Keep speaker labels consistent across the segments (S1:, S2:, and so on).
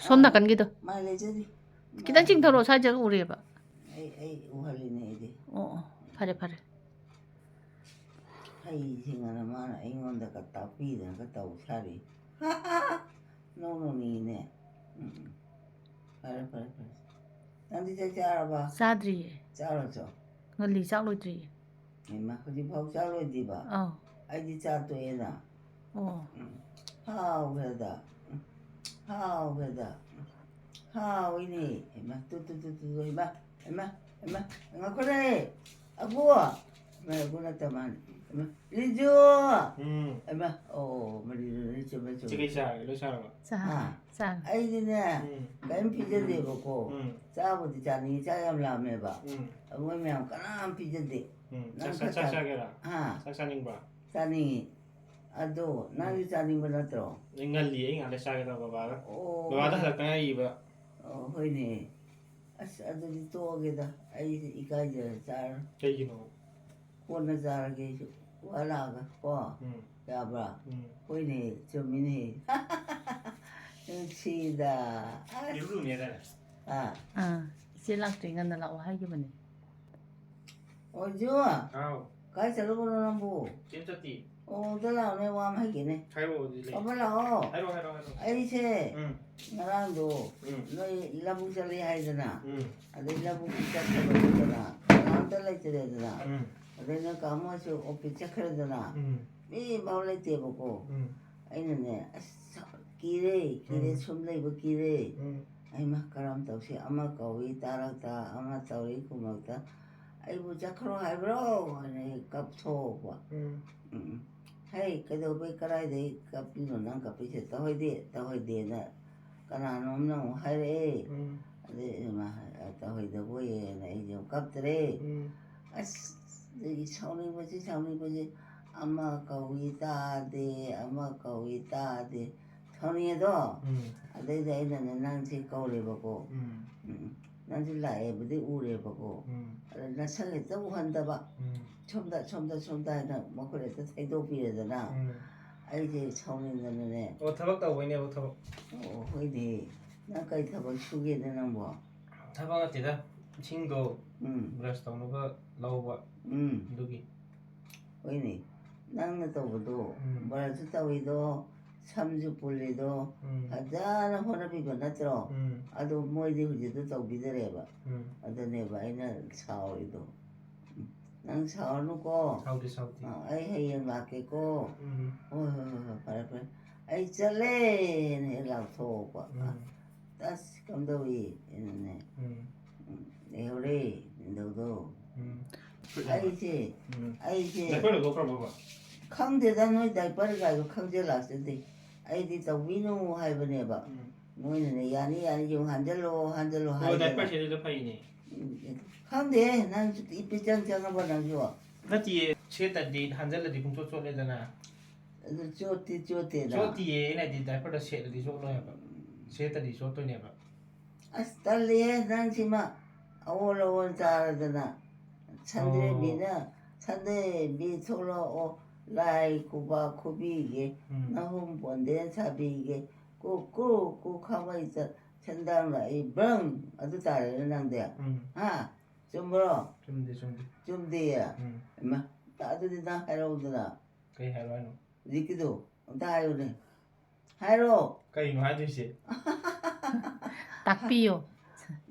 S1: ꯁꯣꯝ ꯅꯥꯀꯟꯒꯤꯗꯣ
S2: ꯃꯥ ꯂꯩꯖꯔꯤ
S1: ꯈꯤꯇꯪ ꯆꯤꯡꯊꯣꯔꯛꯑꯣ ꯁ꯭ꯋꯥꯏꯖꯒ ꯎꯔꯦꯕ
S2: ꯑꯩ ꯎꯍꯜꯂꯤꯅꯦ ꯑꯩꯗꯤ
S1: ꯑꯣ ꯐꯔꯦ ꯐꯔꯦ
S2: ꯍꯩꯁꯤꯡꯑꯅ ꯃꯥꯅ ꯑꯩꯉꯣꯟꯗꯒ ꯇꯥꯛꯄꯤꯗꯅꯒ ꯇꯧ ꯁꯥꯔꯤ ꯅꯣꯡꯅꯤꯅꯦ ꯐꯔꯦ ꯐꯔꯦ ꯐꯔꯦ ꯅꯪꯗꯤ ꯆꯥꯛ ꯆꯥꯔꯕ
S1: ꯆꯥꯗ꯭ꯔꯤꯌꯦ
S2: ꯆꯥꯔꯣꯆꯣ
S1: ꯉꯜꯂꯤ ꯆꯥꯛ ꯂꯣꯏꯗ꯭ꯔꯤꯌꯦ
S2: ꯏꯃꯥ ꯍꯧꯖꯤꯛꯐꯥꯎ ꯆꯥꯛ ꯂꯣꯏꯗ꯭ꯔꯤꯕ
S1: ꯑꯧ
S2: ꯑꯩꯗꯤ ꯆꯥ ꯇꯣꯛꯑꯦꯅ
S1: ꯑꯣ
S2: ꯍꯥꯎꯈ꯭ꯔꯦꯗ ꯍꯥꯎꯈ꯭ꯔꯦꯗ ꯍꯥꯎꯏꯅꯦ ꯏꯃꯥ ꯇꯨ ꯏꯃꯥ ꯏꯃꯥ ꯏꯃꯥ ꯉꯥꯈꯣꯅꯦ ꯑꯕꯨ ꯏꯃꯥ ꯑꯕꯨ ꯅꯠꯇ ꯃꯥꯅꯤ ꯏꯃꯥ ꯂꯤꯖꯨ ꯏꯃꯥ ꯑꯣ ꯃꯔꯤꯗꯨꯅꯤ ꯆꯨꯝꯃꯦ ꯆꯨꯝꯃꯦ
S3: ꯆꯤꯀꯩ ꯆꯥꯔꯒꯦ ꯂꯣꯏ ꯆꯥꯔꯕ
S1: ꯆꯥꯔꯦ
S2: ꯑꯩꯗꯤꯅꯦ ꯀꯔꯤꯝ ꯄꯤꯖꯗꯦꯕꯀꯣ ꯆꯥꯕꯨꯗꯤ ꯆꯥꯅꯤꯡꯉꯤ ꯆꯥꯛ ꯌꯥꯝ ꯂꯥꯝꯃꯦꯕ ꯃꯣꯏ ꯃꯌꯥꯝ ꯀꯅꯥꯝ ꯄꯤꯖꯗꯦ ꯅꯪ
S3: ꯆꯥꯛ ꯆꯥꯒꯦꯔꯥ
S2: ꯍꯥ
S3: ꯆꯥꯛ ꯆꯥꯅꯤꯡꯕ꯭ꯔꯥ
S2: ꯆꯥꯅꯤꯡꯉꯤ ꯑꯗꯣ ꯅꯪꯗꯤ ꯆꯥꯅꯤꯡꯕ ꯅꯠꯇ꯭ꯔꯣ
S3: ꯉꯜꯂꯤ ꯑꯩ ꯉꯥꯛꯇ ꯆꯥꯒꯦ ꯇꯧꯕ ꯕꯕꯥꯒ
S2: ꯑꯣ
S3: ꯕꯕꯥꯗ ꯍꯜꯂꯛꯇ ꯉꯥꯏꯔꯤꯕ
S2: ꯑꯣ ꯍꯣꯏꯅꯦ ꯑꯁ ꯑꯗꯨꯗꯤ ꯇꯣꯛꯑꯒꯦꯗ ꯑꯩꯁꯦ ꯏꯀꯥꯏꯖꯔꯦ ꯆꯥꯔꯣꯏ
S3: ꯀꯩꯒꯤꯅꯣ
S2: ꯀꯣꯟꯅ ꯆꯥꯔꯒꯦ ꯑꯩꯁꯨ ꯋꯥꯂꯥꯛꯑꯒ ꯀꯣ ꯌꯥꯕ꯭ꯔꯥ ꯍꯣꯏꯅꯦ ꯆꯨꯝꯃꯤꯅꯦ ꯅꯨꯡꯁꯤꯗ
S3: ꯏꯔꯨꯅꯦꯗꯥꯏꯅꯦ
S1: ꯏꯆꯦ ꯂꯥꯛꯇ꯭ꯔꯤ ꯉꯟꯅ ꯂꯥꯛꯑꯣ ꯍꯥꯏꯈꯤꯕꯅꯦ
S2: ꯑꯣꯖꯨ
S3: ꯑꯥꯎ
S2: ꯀꯥꯏ ꯆꯠꯂꯨꯕꯅꯣ ꯅꯪꯕꯨ
S3: ꯀꯩꯝ ꯆꯠꯇꯤ
S2: ꯑꯣ ꯑꯝꯇ ꯂꯥꯛꯑꯣꯅꯦ ꯋꯥ ꯑꯃ ꯍꯩꯒꯦꯅꯦ
S3: ꯍꯥꯏꯔꯛꯑꯣ ꯑꯗꯨꯗꯤ
S2: ꯑꯃ ꯂꯥꯛꯑꯣ
S3: ꯍꯥꯏꯔꯛꯑꯣ
S2: ꯑꯩꯁꯦ ꯉꯔꯥꯡꯗꯣ
S3: ꯎꯝ
S2: ꯅꯣꯏ ꯂꯧꯕꯨꯛ ꯆꯠꯂꯤ ꯍꯥꯏꯗꯅ
S3: ꯎꯝ
S2: ꯑꯗꯩ ꯂꯧꯕꯨꯛꯇꯤ ꯆꯠꯈ꯭ꯔꯕꯗꯅ ꯀꯅꯥꯝꯇ ꯂꯩꯇ꯭ꯔꯦꯗꯅ ꯑꯗꯩ ꯅꯪ ꯀꯥꯃꯣꯁꯨ ꯑꯣꯐꯤꯁ ꯆꯠꯈ꯭ꯔꯦꯗꯅ ꯃꯤ ꯐꯥꯎ ꯂꯩꯇꯦꯕꯀꯣ ꯑꯩꯅꯅꯦ ꯑꯁ ꯀꯤꯔꯦ ꯁꯨꯝ ꯂꯩꯕ ꯀꯤꯔꯦ ꯑꯩꯃ ꯀꯔꯝ ꯇꯧꯁꯤ ꯑꯃ ꯀꯧꯏ ꯇꯥꯔꯛꯇ ꯑꯃ ꯇꯧꯏ ꯈꯨꯃꯛꯇ ꯑꯩꯕꯨ ꯆꯠꯈ꯭ꯔꯣ ꯍꯥꯏꯕ꯭ꯔꯣ ꯍꯥꯏꯅ ꯀꯞꯊꯣꯛꯄ ꯍꯩ ꯀꯩꯗꯧꯕꯩ ꯀꯗꯥꯏꯗꯩ ꯀꯞꯄꯤꯅꯣ ꯅꯪ ꯀꯞꯄꯤꯁꯦ ꯇꯧꯍꯩꯗꯦꯅ ꯀꯅꯥꯅꯣꯝꯅ ꯑꯃꯨꯛ ꯍꯥꯏꯔꯛꯑꯦ ꯑꯗꯩ ꯇꯧꯍꯩꯗꯕꯣꯏꯌꯦꯅ ꯑꯩꯁꯦ ꯑꯃꯨꯛ ꯀꯞꯇ꯭ꯔꯦ ꯑꯁ ꯑꯗꯒꯤ ꯁꯥꯎꯅꯤꯡꯕꯁꯤ ꯑꯃ ꯀꯧꯏ ꯇꯥꯗꯦ ꯑꯃ ꯀꯧꯏ ꯇꯥꯗꯦ ꯁꯥꯎꯅꯤꯡꯉꯦꯗꯣ ꯑꯗꯩꯗꯤ ꯑꯩꯅꯅꯦ ꯅꯪꯁꯤ ꯀꯧꯔꯦꯕꯀꯣ ꯅꯪꯁꯤ ꯂꯥꯛꯑꯦꯕꯨꯗꯤ ꯎꯔꯦꯕꯀꯣ ꯑꯗ ꯅꯁꯛ ꯍꯦꯛꯇ ꯎꯍꯟꯗꯕ ꯁꯣꯝꯗ ꯍꯥꯏꯅ ꯃꯈꯨꯠ ꯍꯦꯛꯇ ꯊꯩꯗꯣꯛꯄꯤꯔꯦꯗꯅ ꯑꯩꯁꯦ ꯁꯥꯎꯅꯤꯡꯗꯅꯅꯦ
S3: ꯑꯣ ꯊꯕꯛ ꯇꯧꯕꯩꯅꯦꯕ ꯊꯕꯛ
S2: ꯑꯣ ꯍꯣꯏꯅꯦ ꯅꯪ ꯀꯔꯤ ꯊꯕꯛ ꯁꯨꯒꯦꯅ ꯅꯪꯕꯣ
S3: ꯊꯕꯛ ꯅꯠꯇꯦꯗ ꯏꯁꯤꯡꯗꯣ ꯕ꯭ꯔꯁ ꯇꯧꯅꯕ ꯂꯧꯕ ꯑꯗꯨꯒꯤ
S2: ꯍꯣꯏꯅꯦ ꯅꯪꯅ ꯇꯧꯕꯗꯣ ꯕ꯭ꯔꯁꯁꯨ ꯇꯧꯏꯗꯣ ꯁꯝꯁꯨ ꯄꯨꯜꯂꯤꯗꯣ ꯐꯖꯅ ꯍꯣꯠꯅꯕꯤꯕ ꯅꯠꯇ꯭ꯔꯣ ꯑꯗꯣ ꯃꯣꯏꯗꯤ ꯍꯧꯖꯤꯛꯇꯣ ꯇꯧꯕꯤꯗꯔꯦꯕ ꯑꯗꯨꯅꯦꯕ ꯑꯩꯅ ꯁꯥꯎꯔꯤꯗꯣ ꯅꯪ ꯁꯥꯎꯔꯅꯨꯀꯣ ꯑꯩ ꯍꯌꯦꯡ ꯂꯥꯛꯀꯦꯀꯣ ꯍꯣꯏ ꯐꯔꯦ ꯑꯩ ꯆꯠꯂꯦꯅ ꯍꯦꯛ ꯂꯥꯎꯊꯣꯛꯄ ꯑꯁ ꯀꯝꯗꯧꯏ ꯑꯩꯅꯅꯦ ꯂꯩꯍꯧꯔꯦ ꯅꯤꯡꯊꯧꯗꯣ ꯑꯩꯁꯦ ꯈꯪꯗꯦꯗ ꯅꯣꯏ ꯗꯥꯏꯄꯔꯒꯥꯏꯗꯣ ꯈꯪꯖꯤꯜꯂꯛꯆꯗꯦ ꯑꯩꯗꯤ ꯇꯧꯕꯤꯅꯨ ꯍꯥꯏꯕꯅꯦꯕ ꯅꯣꯏꯅꯅꯦ ꯌꯥꯅꯤ ꯌꯨꯝ ꯍꯟꯖꯜꯂꯣ
S3: ꯗꯥꯏꯄꯔ ꯐꯩꯅꯦ
S2: ꯈꯪꯗꯦ ꯅꯪꯁꯨ ꯏꯄꯤꯆꯪ ꯆꯪꯉꯕ ꯅꯪꯁꯨ
S3: ꯅꯠꯇꯤꯌꯦ ꯁꯦꯠꯇꯗꯤ ꯍꯟꯖꯤꯜꯂꯗꯤ ꯄꯨꯡꯆꯣꯠ ꯆꯣꯠꯂꯦꯗꯅ
S2: ꯑꯗꯨ ꯆꯣꯠꯇꯦꯗ
S3: ꯆꯣꯠꯇꯤꯌꯦ ꯑꯩꯅꯗꯤ ꯗꯥꯏꯄꯔꯗ ꯁꯦꯠꯂꯗꯤ ꯆꯣꯠꯂꯣꯏ ꯍꯥꯏꯕ ꯁꯦꯠꯇꯗꯤ ꯆꯣꯠꯇꯣꯏꯅꯦꯕ
S2: ꯑꯁ ꯇꯜꯂꯤꯍꯦ ꯅꯪꯁꯤꯃ ꯑꯑꯣꯟ ꯆꯥꯔꯗꯅ ꯁꯟꯗ꯭ꯔꯦꯝꯕꯤ ꯊꯣꯛꯂꯛꯑꯣ ꯂꯥꯏ ꯈꯨꯕꯥꯛ ꯈꯨꯕꯤꯒꯦ ꯅꯍꯨꯝ ꯕꯣꯟꯗꯦꯟ ꯁꯥꯕꯤꯒꯦ ꯀꯨ ꯈꯥꯕꯩꯇ ꯁꯦꯟꯗꯥꯡ ꯂꯥꯛꯏ ꯕ꯭ꯔꯪ ꯑꯗꯨ ꯇꯥꯔꯦꯅꯦ ꯅꯪꯗꯤ ꯍꯥ ꯆꯨꯝꯕ꯭ꯔꯣ ꯆꯨꯝꯗꯦ ꯏꯃꯥ ꯑꯗꯨꯗꯤ ꯅꯪ ꯍꯥꯏꯔꯛꯎꯗꯅ
S3: ꯀꯩ ꯍꯥꯏꯔꯣ ꯍꯥꯏꯅꯣ
S2: ꯍꯧꯖꯤꯛꯀꯤꯗꯣ ꯑꯝꯇ ꯍꯥꯏꯌꯨꯅꯦ ꯍꯥꯏꯔꯣ
S3: ꯀꯩꯅꯣ ꯍꯥꯏꯗꯣꯏꯁꯦ
S1: ꯇꯥꯛꯄꯤꯌꯣ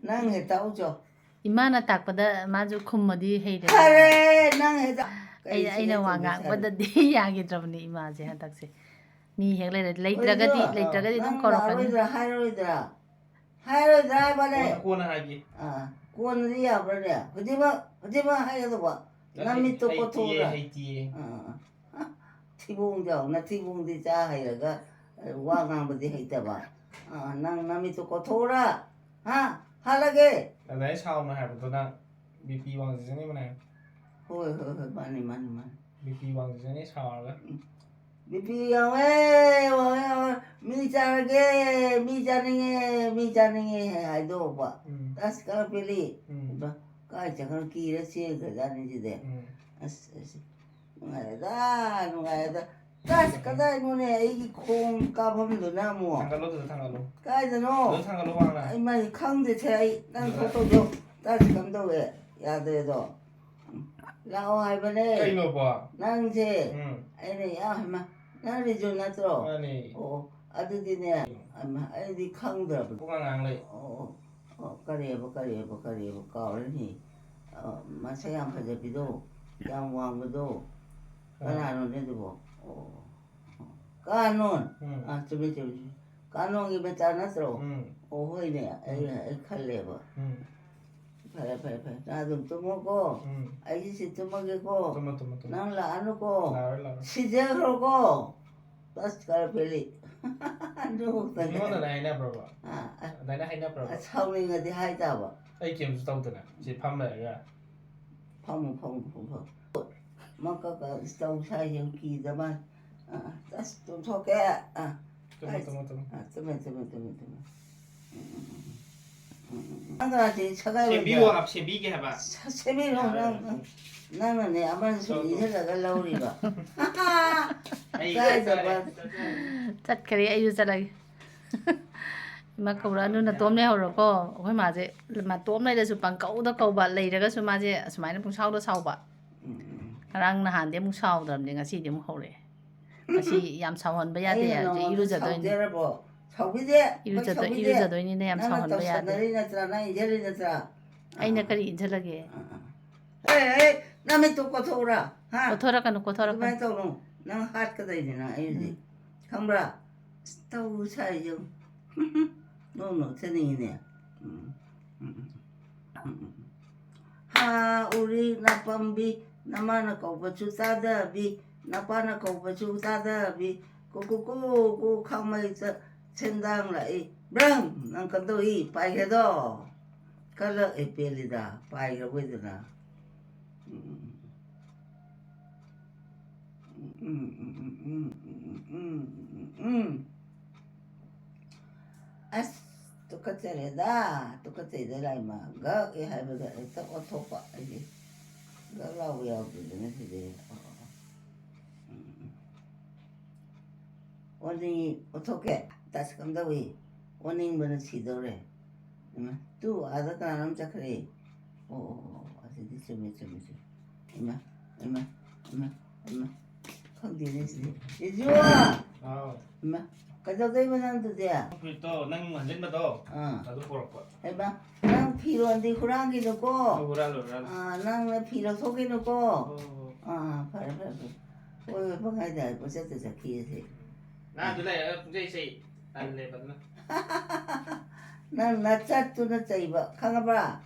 S2: ꯅꯪ ꯍꯦꯛ ꯇꯥꯛꯎꯆꯣ
S1: ꯏꯃꯥꯅ ꯇꯥꯛꯄꯗ ꯃꯥꯁꯨ ꯈꯨꯝꯃꯗꯤ ꯍꯩꯔꯦ
S2: ꯐꯔꯦ ꯅꯪ ꯍꯦꯛ
S1: ꯑꯩꯅ ꯋꯥ ꯉꯥꯡꯕꯗꯗꯤ ꯌꯥꯈꯤꯗ꯭ꯔꯕꯅꯦ ꯏꯃꯥꯁꯦ ꯍꯟꯗꯛꯁꯦ ꯃꯤ ꯍꯦꯛ ꯂꯩꯇ꯭ꯔꯒꯗꯤ ꯑꯗꯨꯝ ꯀꯧꯔꯛꯀꯅꯤ
S2: ꯍꯥꯏꯔꯣꯏꯗ꯭ꯔꯥ ꯍꯥꯏꯕꯅꯦ
S3: ꯀꯣꯟꯅ ꯍꯥꯏꯒꯦ
S2: ꯀꯣꯟꯅꯗꯤ ꯌꯥꯕ꯭ꯔꯥꯅꯦ ꯍꯧꯖꯤꯛꯃꯛ ꯍꯥꯏꯒꯗꯧꯕ ꯅꯃꯤꯠꯇꯣ ꯀꯣꯊꯣꯛꯎꯔ
S3: ꯍꯩꯇꯤꯌꯦ
S2: ꯊꯤꯕꯣꯡꯖꯥꯎꯅ ꯊꯤꯕꯣꯡꯗꯤ ꯆꯥ ꯍꯩꯔꯒ ꯋꯥ ꯉꯥꯡꯕꯗꯤ ꯍꯩꯇꯕ ꯅꯪ ꯅꯃꯤꯠꯇꯣ ꯀꯣꯊꯣꯛꯎꯔ ꯍꯥꯠꯂꯒꯦ
S3: ꯑꯗꯨꯃꯥꯏꯅ ꯁꯥꯎꯅ ꯍꯥꯏꯕꯗꯣ ꯅꯪ ꯕꯤꯄꯤ ꯋꯥꯡꯖꯅꯤꯕꯅꯦ
S2: ꯍꯣꯏ ꯃꯥꯅꯤ
S3: ꯕꯤꯄꯤ ꯋꯥꯡꯖꯅꯤ ꯁꯥꯎꯔꯒ
S2: ꯕꯤꯄꯤ ꯋꯥꯡꯉꯦ ꯃꯤ ꯆꯥꯔꯒꯦ ꯃꯤ ꯆꯥꯅꯤꯡꯉꯦ ꯍꯥꯏꯗꯣꯛꯄ ꯑꯁ ꯀꯔꯄꯤꯂꯤ ꯀꯥꯏ ꯆꯠꯈ꯭ꯔ ꯀꯤꯔ ꯆꯦꯟꯈ꯭ꯔꯖꯥꯠꯅꯤ ꯁꯤꯗꯤ ꯑꯁ ꯅꯨꯡꯉꯥꯏꯔꯦꯗ 다시 가다 이놈네 애기 콩 까보면 나무
S3: 상갈로 상갈로.
S2: 까이드노
S3: 너 상갈로 와나.
S2: 아이마이 강대 제이 난 포토죠 다시 감도 왜 야대도 라오 할머니
S3: 이거 봐.
S2: 낭제
S3: 응.
S2: 아이네 야 할마 나리 좀 나들어
S3: 아니.
S2: 아드디네 아마 아이디 강들
S3: 구강앙래.
S2: 까리해봐 까오르니 마차양 파제비도 양왕부도 까나노네도 뭐 까논
S3: 응.
S2: 좀 까농이 뱉잖았어
S3: 응.
S2: 호이네 에이 칼레버
S3: 응.
S2: 팔 나도 또 먹고
S3: 응.
S2: 아이씨 또 먹이고
S3: 토마.
S2: 난라 안 오고
S3: 라라.
S2: 시작하고 다시 가라 벨리 누구
S3: 이거는 나이나 브라바.
S2: 아
S3: 나이나 하이나 브라바.
S2: 차우링어디 하이다봐
S3: 아이 게임도 따우드나. 지 판매가.
S2: 파무 막가가 스타우 사이형 기다만 다시 좀 속게
S3: 토마.
S2: 뜨면 한가지 차가요
S3: 셰비와 합 셰비게 해봐.
S2: 세미는 나는 내 아만 소리 해라갈라 우리가
S3: 아이
S1: ꯆꯠꯈ꯭ꯔꯦ ꯑꯩꯁꯨ ꯆꯠꯂꯒꯦ ꯏꯃꯥ ꯀꯧꯔꯛꯑꯅꯨꯅ ꯇꯣꯝ ꯂꯩꯍꯧꯔꯣꯀꯣ ꯑꯩꯈꯣꯏ ꯃꯥꯁꯦ ꯇꯣꯝ ꯂꯩꯔꯁꯨ ꯄꯪꯀꯧꯗ ꯀꯧꯕ ꯂꯩꯔꯒꯁꯨ ꯃꯥꯁꯦ ꯑꯁꯨꯃꯥꯏꯅ ꯄꯨꯡꯁꯥꯎꯗ ꯁꯥꯎꯕ ꯉꯔꯥꯡ ꯅꯍꯥꯟꯗꯤ ꯑꯃꯨꯛ ꯁꯥꯎꯗ꯭ꯔꯕꯅꯦ ꯉꯁꯤꯗꯤ ꯑꯃꯨꯛ ꯍꯧꯔꯛꯑꯦ ꯉꯁꯤ ꯌꯥꯝ ꯁꯥꯎꯍꯟꯕ ꯌꯥꯗꯦ ꯏꯔꯨꯖꯗꯣꯏꯅꯤ 이루저도이니네 얌 사원도 해야 돼. 아이나 그리 인절하게.
S2: 에이 남의 똑같아 오라
S1: 꼬토라카노
S2: 그만 떠노 난 핫거다 이제 나 알지 강브라 스타우 사이죠 노노 재능이네 하 우리 나밤비 나만아 거버추 사다비 나빠나 거버추 사다비 고고고고 강마이서 첸당 라이 브랑 난 간도이 파이게도 칼라 에펠리다 파이가 보이더라 아스 똑같잖아 똑같아 이마 가이 하이버가 또 어토파 이게 가라고야 그러네 이제 원이 어떻게 다시 간다고 원인 뭐는 시도래 또 아다가 남자 그래 아직 좀 이마 컨디네스 이주아 이마 가져다 입으면 돼
S3: 또 난 완전 봐도
S2: 어
S3: 나도 보러 거.
S2: 해봐 난 필요한데 후랑기 넣고
S3: 오라로.
S2: 난 필요 속에 넣고 팔 왜 방아야 돼 벌써 자기에서
S3: 나 둘래 이제 안내 받나.
S2: 난 나짜도 나짜 입어 강아봐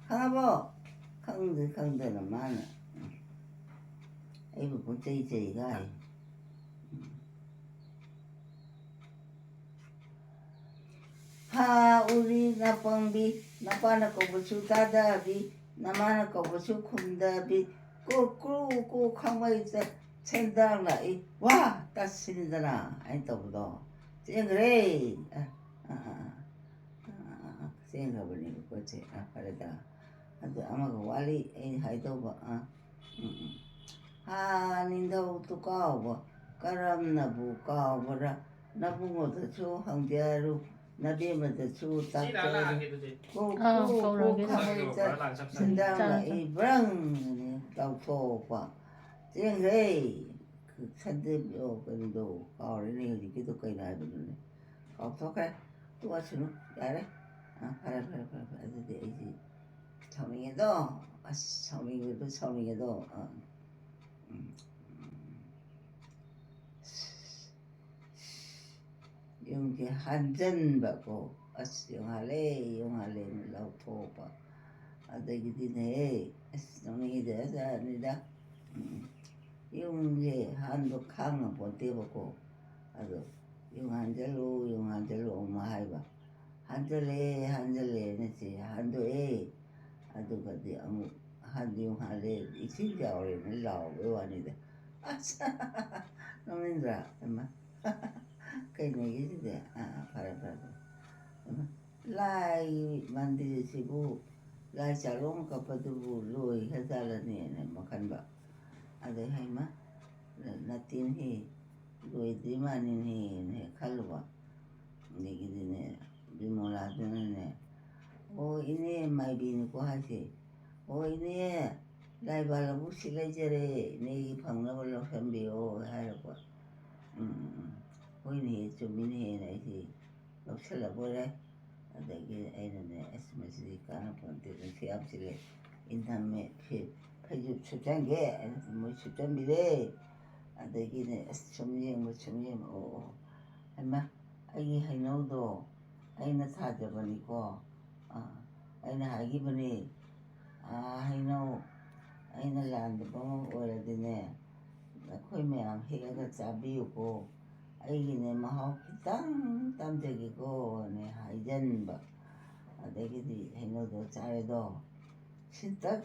S2: 강아봐 강들은 많아 이거 본짜 이가 하 우리 나방비 나빠나 거부추 다다비 나만아 거부추 쿰다비 꼬꼬꼬 강마이자 첸당라이 와 따스리더나 아니 또보다 쨍그래 쨍가버리고 그치 그래다 아도 아마가 와리 하이도바 닌도 또 까오바 까람나부 까오바라 나부모도 초 항대로 나비면도 초 딱저 꼬꼬꼬 강마이자 첸당라이 브랑 따오토바 쨍그래 그 산대묘 그래도 가을에 이렇게도 거의 나거든요. 어떡해? 또 와시노? 야래? 팔아. 이제 성명에도 용기 한전 받고 용할래 라우토바 아들기디네 성명이 돼서 아니다. 용기 한도 강은 본때보고 아주 용한절로 엄마 하이바 한절래 nessi 한도에 아주 그디 아무 한도 용할래 이신자오래는 라오 외환이다 아싸 너민들아 엄마 cái này cái gì đấy phải lai 만드시고 lai 자롱 갚아두고 로이 해달라니 뭐 간바 아들 하이마 ꯅꯠꯇꯦꯅꯦꯍꯦ ꯂꯣꯏꯗ꯭ꯔꯤ ꯃꯥꯜꯂꯤꯅꯦꯍꯦ ꯈꯜꯂꯨꯕ ꯑꯗꯒꯤꯗꯤꯅꯦ ꯕꯤꯃꯣꯂꯥꯗꯨꯅꯅꯦ ꯑꯣ ꯏꯅꯦ ꯃꯥꯏꯕꯤꯅꯤꯀꯣ ꯍꯥꯏꯁꯦ ꯑꯣ ꯏꯅꯦ ꯂꯥꯏꯕ ꯂꯧꯕꯨꯛꯁꯤ ꯂꯩꯖꯔꯦ ꯏꯅꯦꯒꯤ ꯐꯪꯅꯕ ꯂꯧꯁꯟꯕꯤꯌꯣ ꯍꯥꯏꯔꯛꯄ ꯍꯣꯏꯅꯦꯍꯦ ꯆꯨꯝꯃꯤꯅꯦꯍꯦꯅ ꯑꯩꯁꯦ ꯂꯧꯁꯜꯂꯕꯣꯏꯔꯦ ꯑꯗꯒꯤ ꯑꯩꯅꯅꯦ ꯑꯁ ꯃꯁꯤꯗꯤ ꯀꯥꯟꯅꯄꯣꯟꯇꯦ ꯅꯨꯡꯁꯤꯠ ꯌꯥꯝ ꯁꯤꯠꯂꯦ ꯏꯟꯊꯝꯃꯦ ꯐꯩꯖꯨꯞ ꯁꯨꯞꯆꯟꯒꯦ ꯃꯣꯏ ꯁꯨꯞꯆꯟꯕꯤꯔꯦ ꯑꯗꯒꯤꯅꯦ ꯑꯁ ꯁꯨꯝ ꯌꯦꯡꯕ ꯑꯣ ꯍꯩꯃꯥ ꯑꯩꯒꯤ ꯍꯩꯅꯧꯗꯣ ꯑꯩꯅ ꯊꯥꯖꯕꯅꯤꯀꯣ ꯑꯩꯅ ꯍꯥꯏꯈꯤꯕꯅꯤ ꯍꯩꯅꯧ ꯑꯩꯅ ꯂꯥꯟꯗꯕ ꯑꯃ ꯑꯣꯏꯔꯗꯤꯅꯦ ꯑꯩꯈꯣই ꯃꯌꯥꯝ ꯍꯦꯛꯑꯒ ꯆꯥꯕꯤꯌꯨꯀꯣ ꯑꯩꯒꯤꯅꯦ ꯃꯍꯥꯎ ꯈꯤꯇꯪ ꯇꯝꯖꯒꯦꯀꯣꯅꯦ ꯍꯥꯏꯖꯟꯕ ꯑꯗꯒꯤꯗꯤ ꯍꯩꯅꯧꯗꯣ ꯆꯥꯔꯦꯗꯣ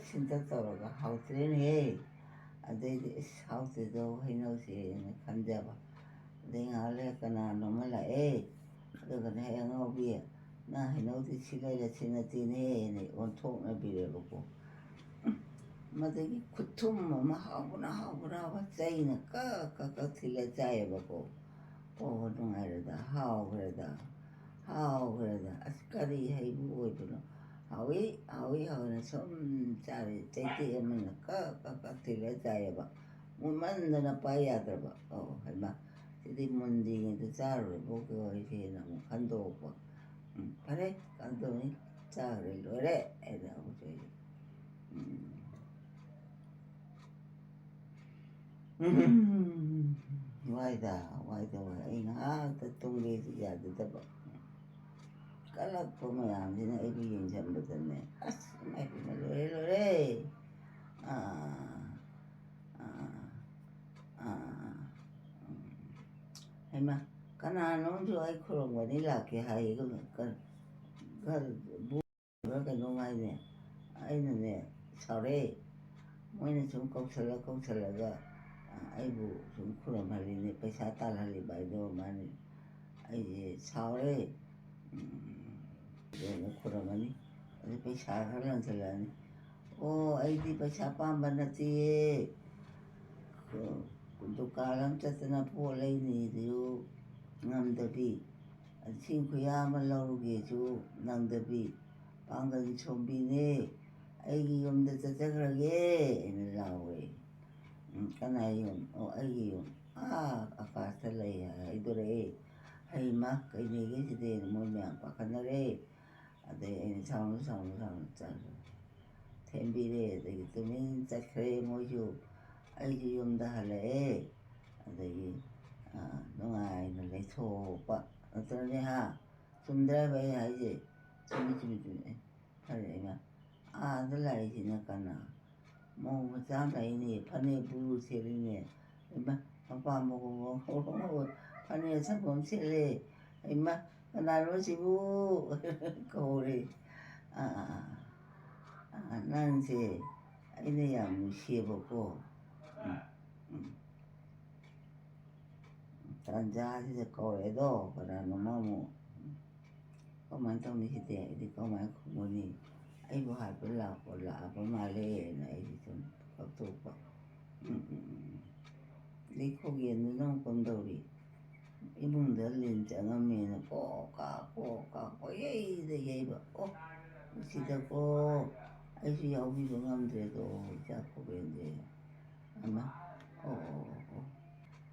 S2: ꯁꯤꯟꯇꯛ ꯇꯧꯔꯒ ꯍꯥꯎꯇ꯭ꯔꯦꯅꯦꯍꯦ ꯑꯗꯩꯗꯤ ꯏꯁ ꯍꯥꯎꯇꯦꯗꯣ ꯍꯩꯅꯧꯁꯦꯅ ꯈꯟꯖꯕ ꯑꯗꯩ ꯉꯥꯏꯍꯥꯛ ꯂꯩꯔ ꯀꯅꯥꯅꯣꯃ ꯂꯥꯛꯑꯦ ꯑꯗꯨꯒꯅꯦ ꯍꯦꯛ ꯑꯉꯥꯎꯕꯤ ꯅꯪ ꯍꯩꯅꯧꯗꯤ ꯁꯤ ꯂꯩꯔ ꯁꯤ ꯅꯠꯇꯦꯅꯦꯅ ꯑꯣꯟꯊꯣꯛꯅꯕꯤꯔꯦꯕꯀꯣ ꯃꯗꯒꯤ ꯈꯨꯊꯨꯝ ꯑꯃ ꯍꯥꯎꯕꯅ ꯆꯩꯅ ꯀꯛ ꯊꯤꯜꯂ ꯆꯥꯏꯌꯦꯕꯀꯣ ꯑꯣ ꯅꯨꯡꯉꯥꯏꯔꯦꯗ ꯍꯥꯎꯈ꯭ꯔꯦꯗ ꯑꯁ ꯀꯔꯤ ꯍꯩꯕꯨ ꯑꯣꯏꯕꯅꯣ ꯍꯥꯎꯏꯅ ꯁꯨꯝ ꯆꯥꯔꯦ ꯆꯩꯇꯦꯛ ꯑꯃꯅ ꯀꯛ ꯊꯤꯜꯂ ꯆꯥꯏꯌꯦꯕ ꯃꯨꯟꯃꯟꯗꯅ ꯄꯥꯏ ꯌꯥꯗ꯭ꯔꯕ ꯍꯩꯃꯥ ꯁꯤꯗꯤ ꯃꯨꯟꯗ꯭ꯔꯤꯉꯩꯗ ꯆꯥꯔꯨꯔꯕꯣ ꯍꯥꯏꯅ ꯑꯃꯨꯛ ꯈꯟꯗꯣꯛꯄ ꯐꯔꯦ ꯀꯩꯅꯣ ꯆꯥꯈ꯭ꯔꯦ ꯂꯣꯏꯔꯦ ꯑꯩꯅ ꯑꯃꯨꯛꯁꯨ ꯋꯥꯏ ꯑꯩ ꯉꯥꯏꯍꯥꯛꯇ ꯇꯨꯝꯒꯦꯁꯨ ꯌꯥꯗꯗꯕ ꯀꯜꯂꯛꯄ ꯃꯌꯥꯝꯁꯤꯅ ꯑꯩꯕꯨ ꯌꯦꯡꯁꯤꯟꯕꯗꯅꯦ ꯑꯁ ꯏꯃꯥꯏꯄꯦꯝꯃ ꯂꯣꯏꯔꯦ ꯍꯩꯃꯥ ꯀꯅꯥꯅꯣꯝꯁꯨ ꯑꯩ ꯈꯨꯔꯨꯝꯒꯅꯤ ꯂꯥꯛꯀꯦ ꯍꯥꯏꯌꯦ ꯀꯩꯅꯣꯝ ꯍꯥꯏꯅꯦ ꯑꯩꯅꯅꯦ ꯁꯥꯎꯔꯛꯑꯦ ꯃꯣꯏꯅ ꯁꯨꯝ ꯀꯧꯁꯜꯂꯒ ꯑꯩꯕꯨ ꯁꯨꯝ ꯈꯨꯔꯨꯝꯍꯜꯂꯤꯅꯦ ꯄꯩꯁꯥ ꯇꯥꯜꯍꯜꯂꯤꯕ ꯍꯥꯏꯗꯣ ꯃꯥꯅꯤ ꯑꯩꯁꯦ ꯁꯥꯎꯔꯦ ꯈꯨꯔꯨꯝꯃꯅꯤ ꯑꯗꯩ ꯄꯩꯁꯥ ꯈꯔ ꯂꯪꯁꯤꯜꯂꯛꯑꯅꯤ ꯑꯣ ꯑꯩꯗꯤ ꯄꯩꯁా ꯄꯥꯝꯕ ꯅꯠꯇꯦꯌꯦ ꯗꯨꯀꯥꯟ ꯑꯃ ꯆꯠꯇꯅ ꯄꯣꯠ ꯂꯩꯅꯤꯁꯨ ꯉꯝꯗꯕꯤ ꯂꯤꯁꯤꯡ ꯈꯨꯌꯥ ꯑꯃ ꯂꯧꯔꯨꯒꯦꯁꯨ ꯅꯪꯗꯕꯤ ꯄꯥꯡꯒꯜ ꯁꯣꯝꯕꯤꯅꯦ ꯑꯩꯒꯤ ꯌꯨꯝꯗ ꯆꯠꯆꯈ꯭ꯔꯒꯦ ꯑꯩꯅ ꯂꯥꯎꯋꯦ ꯀꯅꯥ ꯌꯨꯝ ꯑꯩꯒꯤ ꯌꯨꯝ ꯑꯀꯥꯁꯇ ꯂꯩ ꯍꯥꯏꯗꯣꯔꯛꯑꯦ ꯍꯩꯃꯥ ꯀꯩꯅꯦꯒꯦꯁꯤꯗꯤ ꯃꯣꯏ ꯃꯌꯥꯝ ꯄꯥꯈꯠꯅꯔꯦ ꯑꯗꯩ ꯑꯩꯅ ꯁꯥꯎꯅ ꯊꯦꯝꯕꯤꯔꯦ ꯑꯗꯒꯤ ꯇꯨꯃꯤꯟ ꯆꯠꯈ꯭ꯔꯦ ꯃꯣꯏꯁꯨ ꯑꯩꯁꯨ ꯌꯨꯝꯗ ꯍꯜꯂꯛꯑꯦ ꯑꯗꯒꯤ ꯅꯨꯡꯉꯥꯏꯅ ꯂꯩꯊꯣꯛꯄ ꯅꯠꯇ꯭ꯔꯅꯦ ꯆꯨꯝꯗ꯭ꯔꯕ ꯑꯩ ꯍꯥꯏꯁꯦ ꯆꯨꯝꯃꯤ ꯐꯔꯦ ꯑꯩꯅ ꯑꯥꯗ ꯂꯥꯛꯏꯁꯤꯅ ꯀꯅꯥ ꯃꯧ ꯃꯆꯥ ꯂꯥꯛꯏꯅꯦ ꯐꯅꯦꯛ ꯕꯨꯔꯨ ꯁꯦꯠꯂꯤꯅꯦ ꯃꯄꯥꯟ ꯐꯅꯦꯛ ꯁꯪꯐꯝ ꯁꯦꯠꯂꯦ ꯏꯃꯥ ꯀꯅꯥꯅꯣ ꯁꯤꯕꯨ ꯀꯧꯔꯦ ꯅꯪꯁꯦ ꯑꯩꯅ ꯌꯥꯝ ꯅꯨꯡꯁꯤꯌꯦꯕꯀꯣ ꯇꯥꯟꯖꯥꯁꯤꯗ ꯀꯧꯔꯦꯗꯣ ꯀꯅꯥꯅꯣꯃ ꯑꯃꯨꯛ ꯀꯃꯥꯏꯅ ꯇꯧꯅꯤ ꯁꯤꯗꯤ ꯑꯩꯗꯤ ꯀꯃꯥꯏꯅ ꯈꯨꯝꯒꯅꯤ ꯑꯩꯕꯨ ꯍꯥꯏꯕ ꯂꯥꯛꯑꯕ ꯃꯥꯜꯂꯦꯅ ꯑꯩꯁꯦ ꯁꯨꯝ ꯀꯞꯊꯣꯛꯄ ꯑꯗꯩ ꯈꯣꯒꯦꯟꯗꯨꯅ ꯑꯃꯨꯛ ꯀꯝꯗꯧꯔꯤ ꯏꯃꯨꯡꯗ ꯂꯤꯟ ꯆꯪꯉꯝꯃꯦꯅ ꯀꯣꯛ ꯌꯩꯗ ꯌꯩꯕ ꯃꯁꯤꯗꯀꯣ ꯑꯩꯁꯨ ꯌꯥꯎꯕꯤꯕ ꯉꯝꯗ꯭ꯔꯦꯗꯣ ꯏꯆꯥ ꯈꯣꯒꯦꯟꯁꯦ ꯑꯃ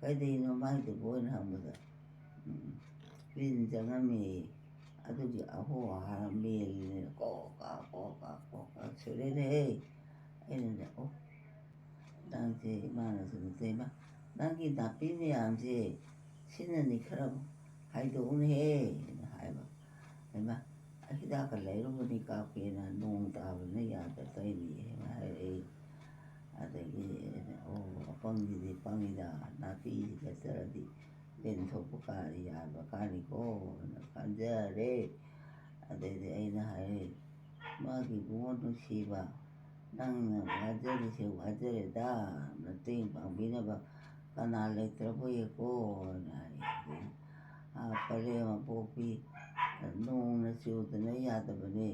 S2: ꯀꯩꯗꯧꯔꯤꯅꯣ ꯃꯥꯏꯗꯨꯕꯨ ꯑꯣꯏꯅ ꯍꯪꯕꯗ ꯂꯤꯟ ꯆꯪꯉꯝꯃꯦ ꯑꯗꯨꯒꯤ ꯑꯍꯣ ꯑꯍꯥ ꯃꯦꯜꯂꯤꯅꯦ ꯀꯣꯛ ꯁꯨꯔꯦꯅꯦꯍꯦ ꯑꯩꯅꯅꯦ ꯅꯪꯁꯦ ꯏꯃꯥꯅꯁꯨ ꯅꯠꯇꯦ ꯅꯪꯒꯤ ꯅꯥꯄꯤ ꯃꯌꯥꯝꯁꯦ ꯁꯤꯅꯅꯤ ꯈꯔ ꯍꯥꯏꯗꯣꯛꯎꯅꯦꯍꯦ ꯍꯥꯏꯕ ꯏꯃꯥ ꯍꯤꯗꯥꯛꯀ ꯂꯩꯔꯨꯕꯅꯤ ꯀꯥꯞꯀꯦꯅ ꯅꯣꯡ ꯇꯥꯕꯅ ꯌꯥꯗ ꯇꯧꯔꯤꯅꯤ ꯍꯥꯏꯔꯛꯑꯦ ꯑꯗꯒꯤ ꯑꯄꯪꯁꯤꯗꯤ ꯄꯪꯉꯤꯗ ꯅꯥꯄꯤꯁꯤ ꯅꯠꯇ꯭ꯔꯗꯤ ꯂꯤꯟ ꯊꯣꯛꯄ ꯌꯥꯕ ꯀꯥꯅꯤꯀꯣꯅ ꯈꯟꯖꯔꯦ ꯑꯗꯩꯗꯤ ꯑꯩꯅ ꯍꯥꯏꯔꯦ ꯃꯥꯒꯤ ꯏꯕꯨꯡꯉꯣ ꯅꯨꯡꯁꯤꯕ ꯅꯪꯅ ꯋꯥꯖꯔꯤꯁꯦ ꯋꯥꯖꯔꯦꯗ ꯃꯇꯦꯡ ꯄꯥꯡꯕꯤꯅꯕ ꯀꯅꯥ ꯂꯩꯇ꯭ꯔꯕꯣꯌꯦꯀꯣꯅ ꯍꯥꯏ ꯄꯔꯦꯡ ꯃꯄꯣꯛꯄꯤ ꯅꯣꯡꯅ ꯆꯨꯗꯅ ꯌꯥꯗꯕꯅꯦ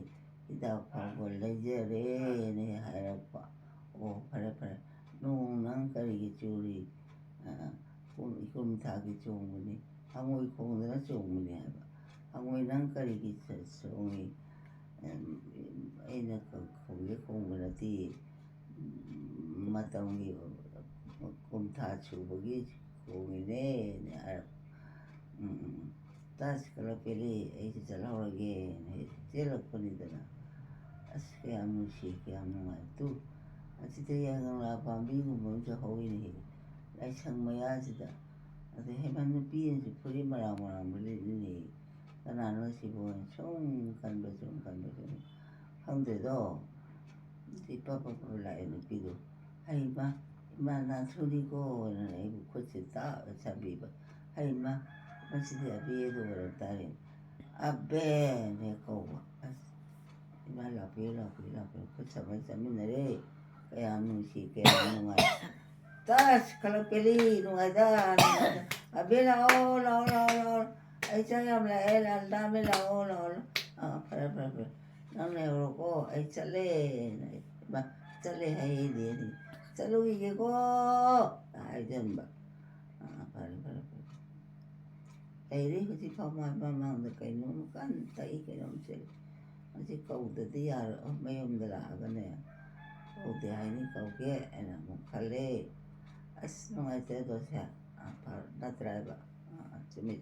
S2: ꯍꯤꯗꯥꯛ ꯐꯥꯎꯕ ꯂꯩꯖꯔꯦꯅ ꯍꯥꯏꯔꯛꯄ ꯐꯔꯦ ꯅꯣꯡ ꯅꯪ ꯀꯔꯤꯒꯤ ꯆꯨꯔꯤ 곰닭이 좋으니 항오이 콩으로 좋으니 해봐. 항오이는 거리기 좋으니 애는 거기 콩으로디 마땅히 곰닭 주먹이 콩이네 알아. 다시 그렇게리 애기 잘 나오게 제일 뿐이더라. 그게 아무시 그게 아무 말도 아직도 양을 밤비고 먼저 호이니 나 정말야지다. 아주 해봤는 비엔지 풀이 말아보라 물리니 나는 시보는 총 간도 한데도 뒷바바바 라이는 비도 하이마 나 소리고 애고 코치다 어차피 하이마 마시대 비에도 그렇다니 아베 내거 이말 라비라 코치만 kaya nusi kaya nungai tas kalau pilih nungai dah abela la ai sayam la el dame la para nang ne ko ai chale ba chale hai de ni chalo ye ko ai jem ba para ai ri si pa ma de kai nu kan tai kai nom se si kau de dia mai da la ga ne udah ini kau ke enak mukale as nungai te dosa apa natraba cumi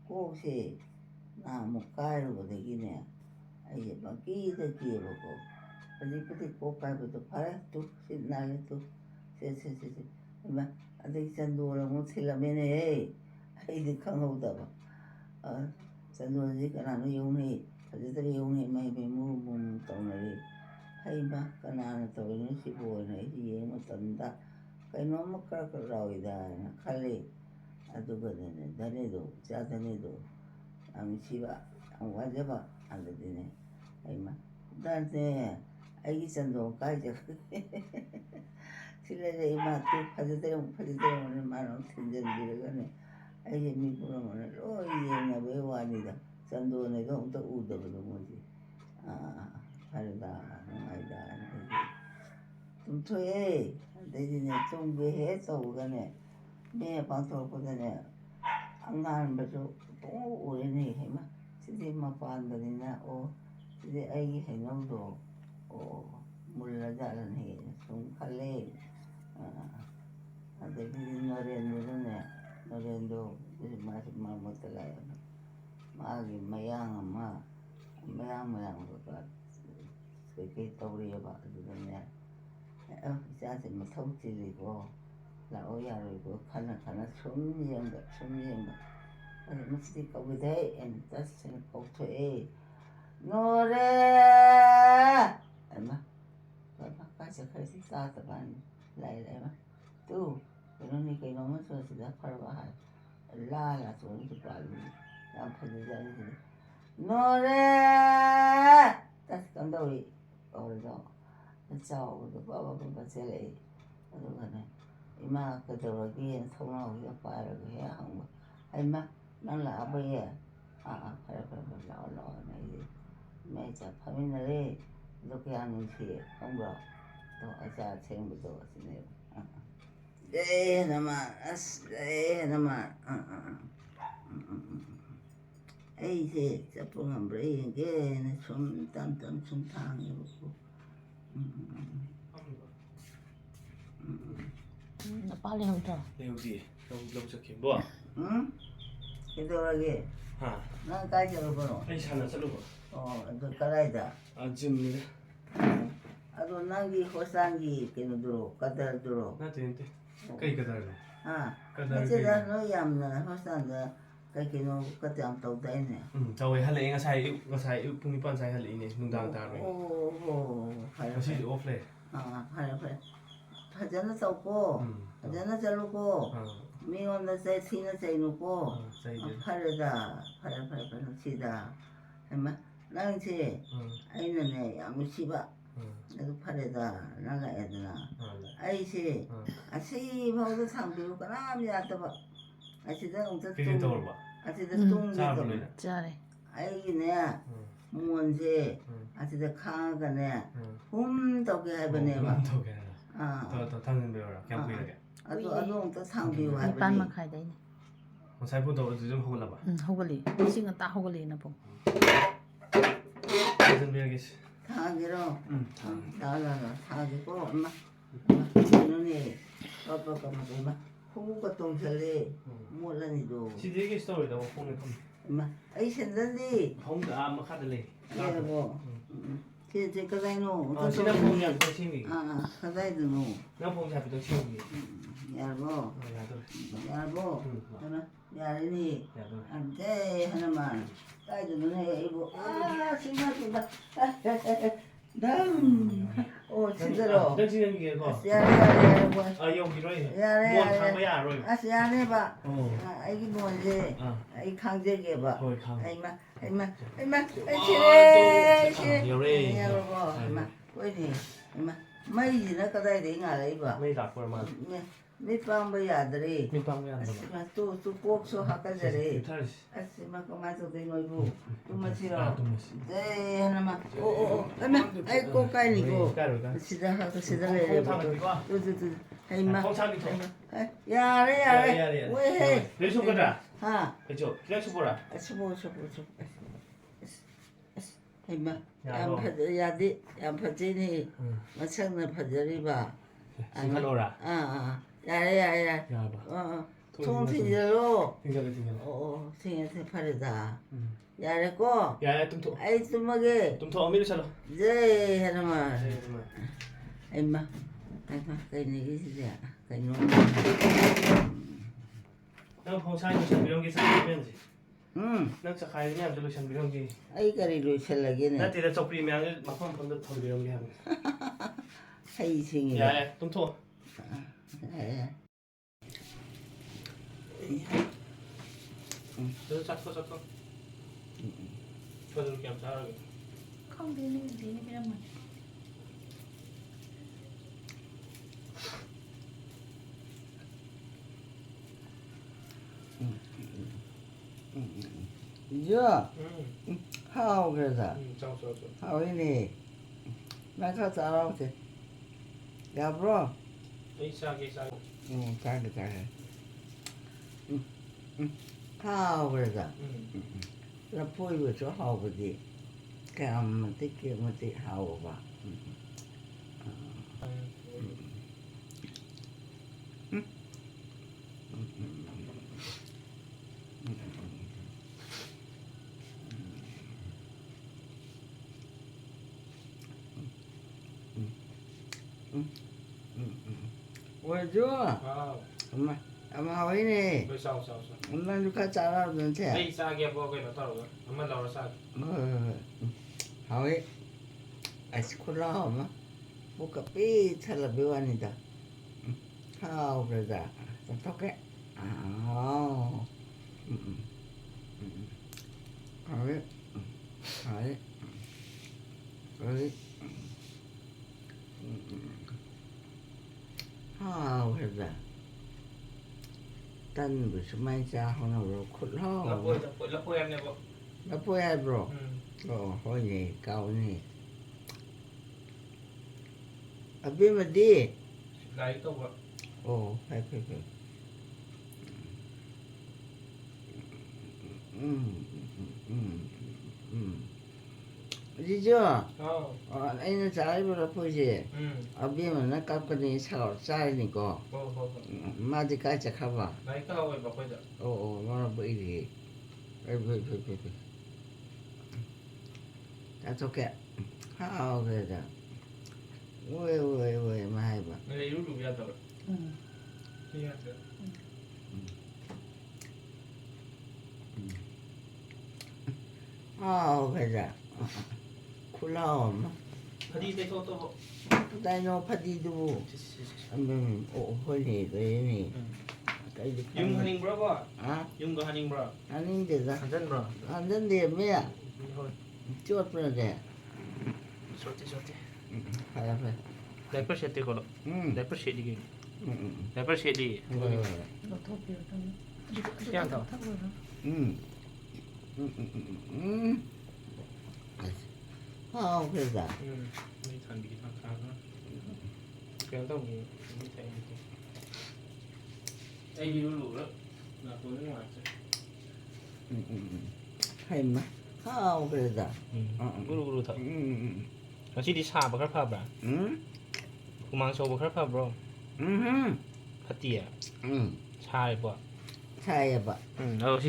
S2: ko se na mukai ro de gine ai baki de ki ro ko pati ko kai to para tu sin nale tu se ma ade sandu ro mo thila mene ai de khang ho da ba sandu ji kana no yuni ade de yuni mai be mu to na ri haima kanana tawino sibuana iye matanda kaino makka rawida khale aduga dane do jadane do am siba am wajaba andine haima dante ai sando kai je silele ima tu phajite ne mano tinjen diragane ai mi pura mane ro iye na be wani da sando ne do to udo do moji 하르다 나이다 좀 토해 내지네 좀 왜해서 오가네 내 방송 보다네 안 가는 거죠 또 오래네 해마 시대만 반다니나 시대 아기 행동도 몰라자는 좀 갈래 아들이 노래도 마지막 못달라요 마기 마양 거가 cái tàu ba rồi nè ra thì mà thông chỉ gì cô là ôi giờ rồi cô khăn xuống riêng nó chỉ có cái đấy em ta sẽ có thuê nó ra em mà cái sẽ khai sinh ra tập anh lại mà tu cái nó mới rồi sẽ phải vào là xuống cái quả làm phải ra gì nó ra ta cần đâu đi 어디서 저도 봐봐 제래 그러네 이마 그들에게 통화하고 빠르게 해야 하는 거 이마 나는 아버지야 그래 나오네 매자 파미너리 이렇게 하는 시 공부 또 아자 책임도 쓰네요 네 나만 에이세 저뿐한 브레인게 좀 딴딴 좀 당해보고
S1: na pali hong to
S3: Leudi lâu cho kiếm bữa
S2: 응? 기도하게
S3: hả
S2: 난 까지로 보노
S3: anh sẵn là sẽ lúc
S2: 너 까라이다
S3: gym này
S2: 아도 난기 호상기 걔는 까다로 들어
S3: na tiền thế cây cái này
S2: 까다로 어째다 너 얌나 호상다 cái kia nó có tiền tàu tay nè.
S3: Tàu ấy hali ngay sai yêu phun nipan sai hali này nung đàng đàng này.
S2: phải
S3: Cái gì off này.
S2: phải. Phải cho nó tàu cô, phải cho nó cho lúc cô. mình nó sai thì nó sai lúc cô. phải nó chỉ da, em mà, năng chỉ, anh này 아무 씨바. 나도 팔에다 나가야 되나. 아이씨, 아씨 봐도 상비고 까나미야 또 봐. 아시다 엄청 똥. 아시다 똥이
S1: 잘해
S2: 아이네 뭔지 아시다 강아가네 홈덕이 해보네 봐.
S3: 더 당근 배워라. 그냥 보이게.
S2: ꯑꯗꯨ ꯑꯝꯇ ꯊꯥꯡꯕꯤꯌꯨ
S1: ꯅꯤꯄꯥꯟ
S2: ꯍꯥꯏꯕꯅꯤ
S1: ꯃꯈꯥꯏꯗꯩꯅꯤ
S3: ꯉꯁꯥꯏ phone ꯇꯧꯕꯗꯨ ꯑꯗꯨꯝ ꯍꯧꯒꯠꯂꯕ
S1: ꯍꯧꯒꯠꯂꯤ ꯉꯁꯤ ꯉꯟꯇꯥ ꯍꯧꯒꯠꯂꯤꯅ ꯄꯨꯡ
S3: ꯊꯥꯖꯟꯕꯤꯔꯒꯦ
S2: ꯊꯥꯡꯒꯦꯔꯣ
S3: ꯎꯝ
S2: ꯂꯥꯛꯑꯣ ꯊꯥꯡꯒꯦꯀꯣ ꯑꯃ ꯀꯩꯅꯣꯅꯦ ꯀꯩꯅꯣ ꯈꯣꯡꯎꯞꯀ ꯇꯣꯡꯁꯜꯂꯦ ꯃꯣꯠꯂꯅꯤꯗꯣ
S3: ꯁꯤꯗꯤ ꯀꯩꯁꯨ ꯇꯧꯔꯣꯏꯗ ꯃꯈꯣꯡꯅꯦ ꯊꯝꯃꯦ
S2: ꯑꯃ ꯑꯩ ꯁꯦꯟꯗꯜꯗꯤ
S3: ꯐꯃꯨꯡꯗ ꯃꯈꯥꯗ ꯂꯩ
S2: ꯂꯩꯔꯕꯣ ꯁꯤ ꯀꯗꯥꯏꯅꯣ
S3: ꯁꯤꯅ ꯐꯃꯨꯡ ꯍꯥꯏꯐꯦꯠꯇꯪ ꯁꯦꯝꯈꯤꯒꯦ
S2: ꯀꯗꯥꯏꯗꯅꯣ
S3: ꯅꯪ ꯐꯃꯨꯡ ꯍꯥꯏꯐꯦꯠꯇꯪ ꯁꯦꯝꯈꯤꯒꯦ
S2: ꯌꯥꯔꯕꯣ
S3: ꯌꯥꯗꯧꯔꯦ
S2: ꯌꯥꯔꯕꯣ
S3: ꯎꯝ
S2: ꯌꯥꯔꯦꯅꯤ
S3: ꯌꯥꯗꯧꯔꯦ
S2: ꯑꯝꯇꯦ ꯍꯅꯨꯃꯥꯟ ꯀꯥꯏꯗꯅꯣꯅꯦ ꯑꯩꯕꯨ ꯁꯤꯃꯥ ꯑꯣ ꯁꯤꯗꯔꯣ
S3: ꯈꯤꯇꯪ ꯁꯦꯝꯈꯤꯒꯦꯀꯣ
S2: ꯑꯁ ꯌꯥꯔꯦ
S3: ꯌꯧꯈꯤꯔꯣꯏ
S2: ꯌꯥꯔꯦ
S3: ꯃꯣꯟ ꯊꯥꯡꯕ ꯌꯥꯔꯔꯣꯏ
S2: ꯑꯁ ꯌꯥꯅꯦꯕ
S3: ꯑꯣ
S2: ꯑꯩꯒꯤ ꯃꯣꯟꯁꯦ ꯑꯩ ꯈꯥꯡꯖꯒꯦꯕ
S3: ꯍꯣꯏ ꯈꯥꯡꯉꯣ
S2: ꯑꯩꯃ ꯑꯩ ꯁꯤꯔꯦ
S3: ꯌꯧꯔꯦ
S2: ꯌꯧꯔꯕꯣ ꯍꯣꯏꯅꯦ ꯃꯩꯁꯤꯅ ꯀꯗꯥꯏꯗꯒꯤ ꯉꯥꯜꯂꯛꯏꯕ
S3: ꯃꯩ ꯂꯥꯛꯄ ꯃꯥꯜꯂꯦ
S2: ꯃꯤꯠ ꯄꯥꯡꯕ ꯌꯥꯗ꯭ꯔꯦ
S3: ꯃꯤꯠ ꯄꯥꯡꯕ ꯌꯥꯗ꯭ꯔꯕ
S2: ꯑꯁ ꯇꯨ ꯀꯣꯛꯁꯨ ꯍꯥꯀꯠꯆꯔꯦ
S3: ꯌꯨꯊꯔꯁꯤ
S2: ꯑꯁ ꯃꯥ ꯀꯃꯥꯏꯅ ꯇꯧꯗꯣꯏꯅꯣ ꯑꯩꯕꯨ ꯇꯨꯝꯃꯁꯤꯔꯣ
S3: ꯇꯨꯝꯃꯁꯤ
S2: ꯖꯩ ꯍꯅꯨꯃꯥꯟ ꯑꯣ ꯑꯩ ꯀꯣꯛ ꯀꯥꯏꯅꯤꯀꯣ
S3: ꯀꯥꯏꯔꯣꯏ
S2: ꯁꯤꯗ
S3: ꯈꯣꯡ
S2: ꯂꯩꯔꯦꯕ
S3: ꯊꯥꯡꯒꯠꯄꯤꯀꯣ
S2: ꯍꯩꯃ
S3: ꯈꯣꯡ ꯊꯥꯡꯕꯤꯊꯣ
S2: ꯌꯥꯔꯦ ꯋꯦꯍꯦ
S3: ꯀꯔꯤ ꯁꯨꯒꯗ꯭ꯔꯥ
S2: ꯍꯥ
S3: ꯀꯩꯆꯣ ꯈꯤꯇꯪ ꯁꯨꯄꯣꯔꯥ
S2: ꯁꯨꯕꯣ ꯍꯩꯃ ꯌꯥꯝ
S3: ꯌꯥꯔꯕꯣ
S2: ꯐꯖ ꯌꯥꯗꯦ ꯌꯥꯝ ꯐꯖꯩꯅꯦ ꯃꯁꯛꯅ ꯐꯖꯔꯤꯕ
S3: ꯆꯤꯡꯈꯠꯂꯣꯔꯥ
S2: ꯌꯥꯔꯦ
S3: ꯌꯥꯔꯕ
S2: ꯊꯣꯡ ꯊꯤꯡꯖꯤꯜꯂꯣ
S3: ꯊꯤꯡꯖꯜꯂꯦ
S2: ꯑꯣ ꯊꯤꯡꯉꯦ ꯐꯔꯦꯗ
S3: ꯎꯝ
S2: ꯌꯥꯔꯦꯀꯣ
S3: ꯌꯥꯔꯦ ꯇꯨꯝꯊꯣꯛꯑꯣ
S2: ꯑꯩ ꯇꯨꯝꯃꯒꯦ
S3: ꯇꯨꯝꯊꯣꯛꯑꯣ ꯃꯤꯠ ꯎꯏꯁꯜꯂꯣ
S2: ꯖꯩ ꯍꯅꯨꯃꯥꯟ ꯍꯩꯃ ꯀꯩꯅꯣꯒꯤꯁꯤꯗꯤ ꯀꯩꯅꯣ
S3: ꯅꯪ ꯈꯣꯡꯁꯥꯏ ꯂꯣꯏꯁꯟꯕꯤꯔꯝꯒꯦ ꯆꯈꯥꯏ ꯃꯌꯥꯝꯁꯦ
S2: ꯎꯝ
S3: ꯅꯪ ꯆꯈꯥꯏ ꯃꯌꯥꯝꯁꯦ ꯂꯣꯏꯁꯟꯕꯤꯔꯝꯒꯦ
S2: ꯑꯩ ꯀꯔꯤ ꯂꯣꯏꯁꯤꯜꯂꯒꯦꯅꯦ
S3: ꯅꯠꯇꯦꯗ ꯆꯧꯀ꯭ꯔꯤ ꯃꯌꯥꯝꯁꯦ ꯃꯐꯝ ꯃꯐꯝꯗ ꯊꯝꯕꯤꯔꯝꯒꯦ ꯍꯥꯏꯕꯅꯤ
S2: ꯍꯩꯁꯤꯡꯉꯤꯕ
S3: ꯌꯥꯔꯦ ꯇꯨꯝꯊꯣꯛꯑꯣ ꯑꯗꯨ ꯆꯠꯊꯣ ꯐꯖꯅ ꯀꯌꯥꯝ ꯆꯥꯔꯒꯦ
S1: ꯈꯪꯗꯦꯅꯦ ꯗꯤꯅꯦ ꯄꯤꯔꯝꯕꯅꯤ
S2: ꯏꯖꯣ 하오그래서
S3: ಚಾವ್
S2: 하오이니 나가 잘하오지 야브로
S3: ꯑꯩ ꯆꯥꯒꯦ
S2: 잘해 하오그래서 라포이고 저 하오버지 깨무지 하오바 왜죠? 엄마 하오이니
S3: ꯂꯣꯏ ꯆꯥꯎ
S2: 엄마 누가 잘하는데
S3: ꯑꯩ ꯆꯥꯒꯦꯕꯣ ꯀꯩꯅꯣ ꯇꯧꯔꯒ ꯑꯃ ꯂꯧꯔ ꯆꯥꯒꯦ
S2: 하오이 아이스콜라 엄마 뭐가 삐찰라 배워니다 하오 그러자 어떡해 하오이 하오 그러자 딴 무슨 말이야 하나로 콜라
S3: แล้วป่วยเนี่ยบ่
S2: 나 보야 bro 허니 가오니 아비마디
S3: ไหลตัวบ่
S2: 파이파이 어디죠?
S3: อ้าว
S2: 아이는 잘 보라 보지 아비면 나 깎거니 사올 쌀이니까
S3: โอ้โห
S2: 마디까지 가봐
S3: ไหลก็เอาไว้บ่ค่อยจะ
S2: 뭐라 뭐 이리 다 좋게 하오 그래도 왜 많이 봐
S3: ในรูดูยาตัวที่ยาตัว
S2: 하오 그래도 콜라 엄마
S3: พอดีได้โทษตัวบ่
S2: 다이노 파디도 한번 홀리 그러니
S3: ยุงฮันนิงบรอบ่
S2: 아
S3: ยุงก็ฮันนิงบรอ
S2: 아닌데다
S3: ฮันเดนบรอ
S2: 안 된대 뭐야
S3: มีคน
S2: 쫓으는데
S3: สดที่
S2: 가야 돼
S3: ได้ประเชดตีก่อน
S2: 응
S3: ได้ประเชดดี
S2: 응
S3: ได้ประเชดดี
S1: เราโทษเดียวตรงนี้
S3: ย่างต่อ
S1: ทักเลยนะ
S2: 응 하오 그래도
S3: ไม่ทันดีทางนะแกต้องมีไม่ใช่ 애기 룰루를 나 돈을 맞지.
S2: 해마 하오 그러다
S3: 룰루루 더.
S2: 음
S3: 시디 샤바 칼파브라. 구망 쇼바 칼파브로. 파티야. 샤이버.
S2: 차야봐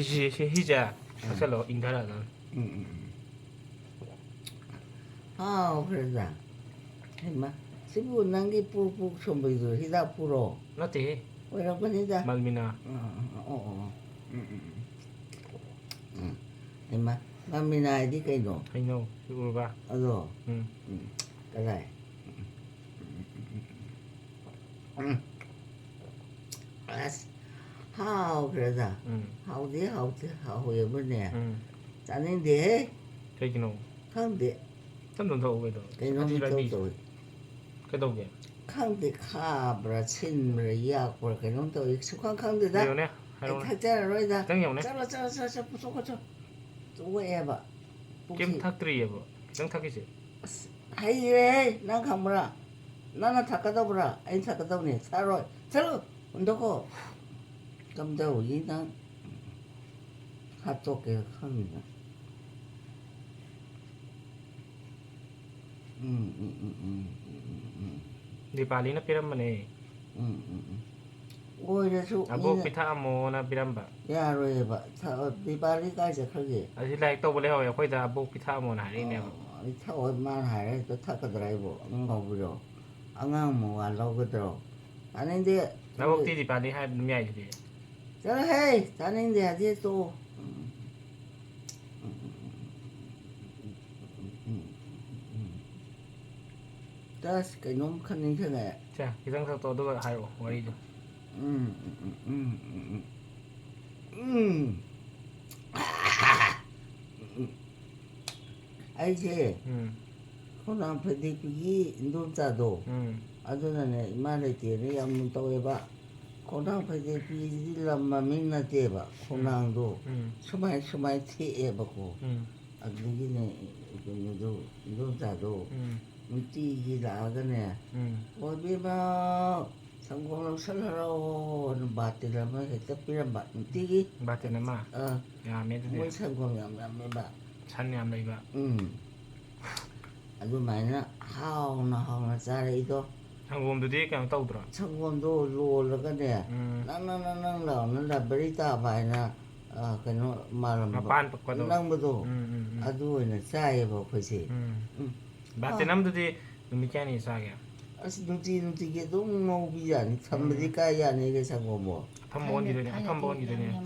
S3: 히자. 사실로 인가라나.
S2: 하오 그러다 해마 시부 난게 뿌뿌 좀비도 히다 뿌로
S3: 나티.
S2: 왜라 그니다
S3: 말미나.
S2: 해마 마미나 어디 가이노
S3: I know. 이거가.
S2: 어도 그래 아스 하오 그러다 하오디 하오에 뭐네 짜는데
S3: 저기노.
S2: 강데
S3: 좀 더 오게도.
S2: 그놈이 또
S3: 그도게.
S2: 강데 카브라 친브라 약브라 그놈 또 익숙한 강데다
S3: 이거네. 하루.
S2: 탁자라 로이다
S3: 땡이오네.
S2: 잘라 부숴 저거 해봐
S3: 게임 탁들이에 뭐. 정 탁이지.
S2: 하이래 난 가무라 나나 탁가다보라 아니 탁가다보니 사로 잘로 운동고 감자오 이난 핫도그 합니다
S3: Di Bali na piram man eh.
S2: 오히려 수
S3: Abo pita mo na piram ba.
S2: 야로 해봐 디발리까지 크게
S3: Asi like to bole ho ya khoi da abo pita mo na ni ne.
S2: 차 얼마나 하래 또 타고 드라이브 안 가보려 안 뭐 알라고 들어 아닌데
S3: Na bo ti di Bali hai mi ai di.
S2: 잘 해 다닌데 아직 또 다시 그놈 큰 인생에
S3: Cha, isang sa to do hai ro wari do.
S2: 알지 호남 패디피기 인도자도 아주나네 말에 대해 한번 또 해봐 호남 패디피기 람마 민나 대봐 호남도 수마이 티에봐고 아기네 그녀도 인도자도 문띠기 나가네 어디봐 성공을 살라로 바티라마 했다 피란 바 문띠기
S3: Ba te na ma. Ya me de.
S2: 뭐 성공이야 봐
S3: Chan yam lai ba.
S2: 아주 많이 하오나 잘해도
S3: Ang gom do di ka tau dra.
S2: 성공도 로르가네 나나나나 나나 버리다 바이나 그노 말은
S3: Mapan pa do.
S2: 낭부도 아주는 사이버 그지
S3: Ba te nam do di mi kya ni sa ya.
S2: 아스 누티게 너무 비자니 참디까야 내게 상고 뭐
S3: Tham bon di de ne. Tham bon di de ne.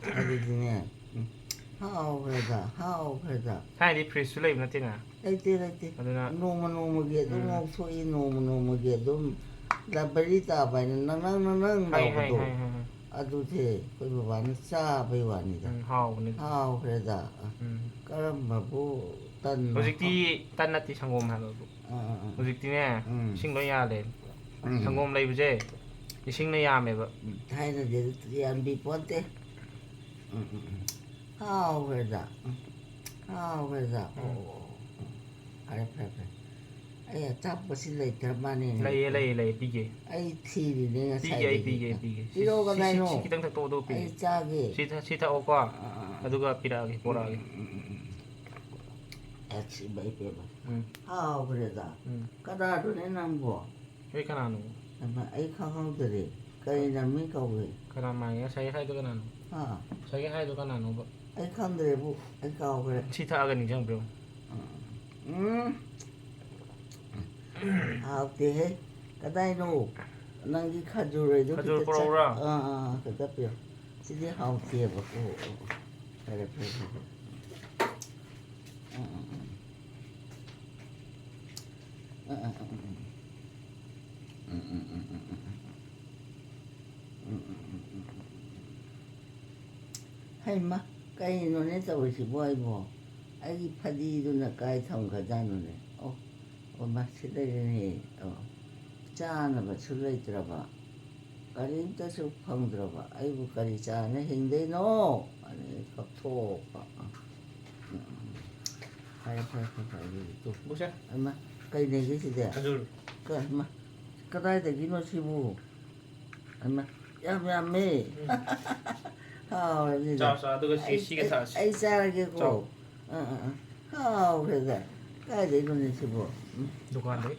S2: 아주네 하오 그러다
S3: Hai di priest lai na ti na.
S2: 아이때
S3: Aduna
S2: 노무게 너무 소이 노무게 좀 라버리다 바이나 나나나나
S3: hai hai
S2: 나부도
S3: hai hai.
S2: 아두테 그거 완 싸베 완이다
S3: Hao ni.
S2: 하오 그러다 까람마 딴
S3: Music ti tan na ti sangom ha lo. Music ti ne. Sing lo ya le. Sangom lai bu je. Ni sing na ya me ba.
S2: 타이는 안 비ponte 하오 그러다 아래 아야 잡버시 레이터만이
S3: Lai pi ge.
S2: 아이 티리 내가
S3: Pi
S2: 사이
S3: ge pi ge.
S2: 이러가 나요
S3: Si kitang tak to do pi.
S2: 아이 짜게
S3: Sita o ko. Aduga pira ge pora ge.
S2: 아치 바이페바 하오 그러다 까다도 내난 뭐
S3: Ei kana no.
S2: 아마 아이 카카오들이 까이나 미카오게
S3: Kana ma ya sai hai do kana no.
S2: 아
S3: Sai hai do kana no ba.
S2: 아이 칸들이 뭐 아이 카오게
S3: Sita ga ni jang bro.
S2: 아우테 까다이노 난기 카주레도
S3: Khajur pora.
S2: 그다뼈 시디 하우테 버고 그래 할마 까이 너네 떠오시 뭐이고 아기 파디도나 까이 thông 가자노네 엄마 시대니 짜나 봐 술래 들어봐 까리 떠서 펑 들어봐 아이고 까리 짜네 행대노 아니 갑토 파이 또
S3: Busa.
S2: 엄마 까이 내게 시대
S3: Khajur.
S2: 그 엄마 까다이 되기노 시부 엄마 얌얌해. 아우,
S3: 자, 너가 시계 다.
S2: 아이 잘하겠고.
S3: 자.
S2: 아우, 그래서 까야 돼 이거는 집어.
S3: 누가 한대?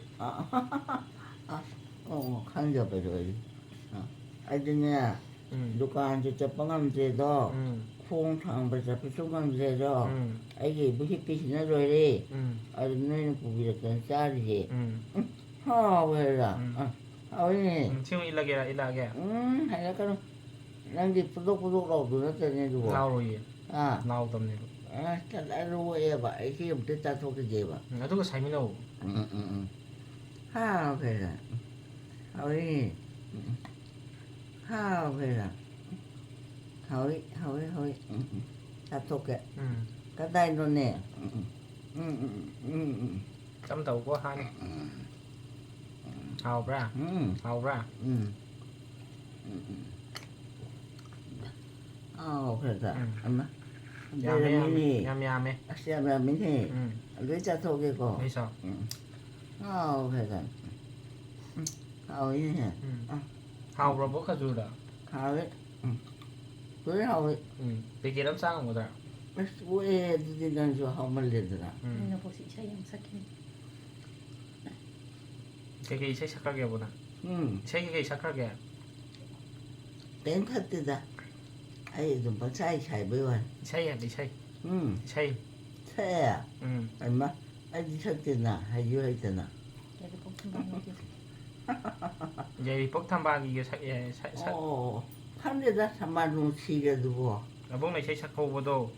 S2: 간접해줘야지. 아주냐, 누가 저 뻥함제도 콩탕버서 부송함제도 아이게 무시빛이나 줘야지. 아주 너희는 구비랬던 쌀이지. 그래서 아버님.
S3: 지금 일하게.
S2: hay cái đang đi phút đầu tụi nó tên như vậy.
S3: lao rồi.
S2: Lao
S3: tầm này.
S2: Chắc đã rồi vậy khi mà ta thôi cái gì vậy?
S3: Nó có sai đâu.
S2: Ok là. Thôi. Ok là. Thôi. Ta thôi cái tay nó nè.
S3: Chấm tàu có hai. Hào ra.
S2: 그래서 엄마.
S3: 얌.
S2: 아시아면 민해. 의자 속이고.
S3: 그래서.
S2: 그래서. 이해.
S3: Hào rồi bố khá dù đó.
S2: 그래 하고.
S3: 되게 làm sao một rồi.
S2: 왜 니는 저 하면 되더라.
S1: 내가 보시 차이 양삭해.
S3: 되게 이제 시작하게 보다. 책이 시작하게.
S2: 벤 탔대다. 아이 좀 차이 잘 배워.
S3: 차이야, 네 차이. 차이.
S2: 차야. 얼마? 아이 쳤대나. 하유 했잖아.
S1: 얘도 볶음밥 먹지.
S3: 이제 폭탄방 이게
S2: 한 대다 3만 원씩에 두고.
S3: bố này sẽ khâu vô tô.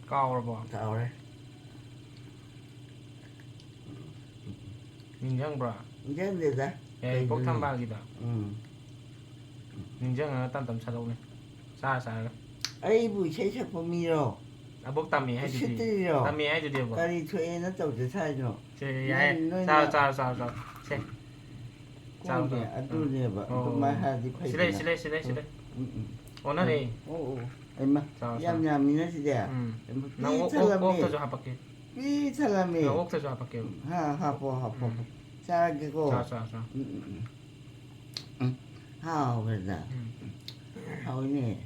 S3: Cao rồi bỏ.
S2: Cao đấy.
S3: Nhìn răng bro.
S2: Răng gì đó?
S3: Bốc thăm ba gì đó. Nhìn răng tam tầm xa đâu này. Xa.
S2: ấy buổi sáng chắc có mì rồi.
S3: Bốc tam mì hay gì gì? Tam mì hay gì đi bỏ.
S2: Cái đi thuê nó tàu chỉ sai rồi.
S3: Sao. Xe.
S2: Sao vậy? Anh tôi nè bà. Tôi mai hai đi quay.
S3: Xí 오늘 해.
S2: 엄마. 얌얌이나 진짜.
S3: 나 옥도 좀 합할게.
S2: 이 사람이.
S3: 나 옥도 좀 할게.
S2: 하포. 잘하고.
S3: 자.
S2: 그러다. 하오니.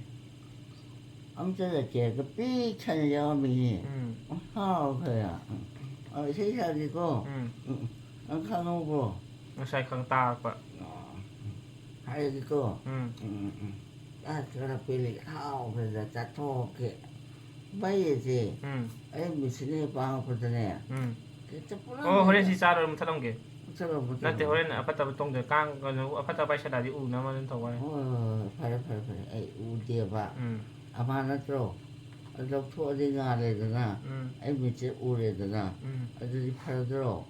S2: 엄청나게 제가 삐찬 여미. 그래야. 세살이고. 강호고.
S3: sai khang ta quá.
S2: 하이고. 그래 빌리 그래서 자토게 봐야지. 무슨 방 보더네.
S3: 호렌 씨 자를 못 하던 게.
S2: 저거 못.
S3: 나한테 호렌 아파트 동네 깡 거는 아파트 바이샤다 이 우나만 더 와요.
S2: 팔. 에이 우디에 봐. 아마나 또. 저 토어디가 되잖아. 에이 밑에 우레잖아. 아주 팔들어.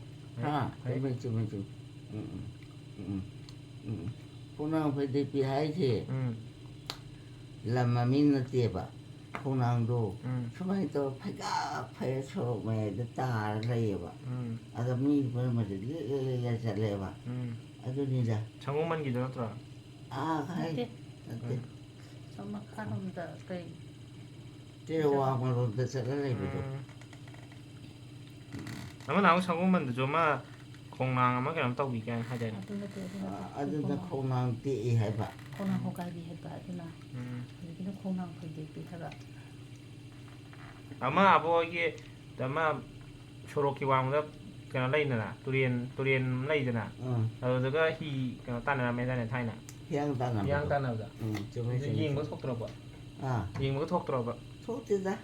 S2: 좀. Phunang phải đi bị hay gì làm mà mình nó tiệp à phunang đồ số mấy tôi phải số mẹ để ta lấy à à đó mình phải mà để lấy ra lấy à à tôi đi ra
S3: 장호만 기다렸더라.
S2: hay
S1: 정말 가는데 그
S2: 제와 말로 대서 lấy được
S3: 아마 나하고 장호만 늦어마 공랑 아마 그냥 또 위게 하자.
S2: 아주나 phunang tị hay bà
S1: 콩랑 호가비 해봐 누나. 여기는 콩랑 불대비 해봐.
S3: 아마 아버 이게 아마 초록기 왕보다 그냥 레이나 두리안 레이드나. 저가 히 그냥 따나 매단에 타이나.
S2: 향 따나
S3: 보다. 좀 이게 뭐 속 들어봐. 이게 뭐 속 들어봐.
S2: 속 뜨다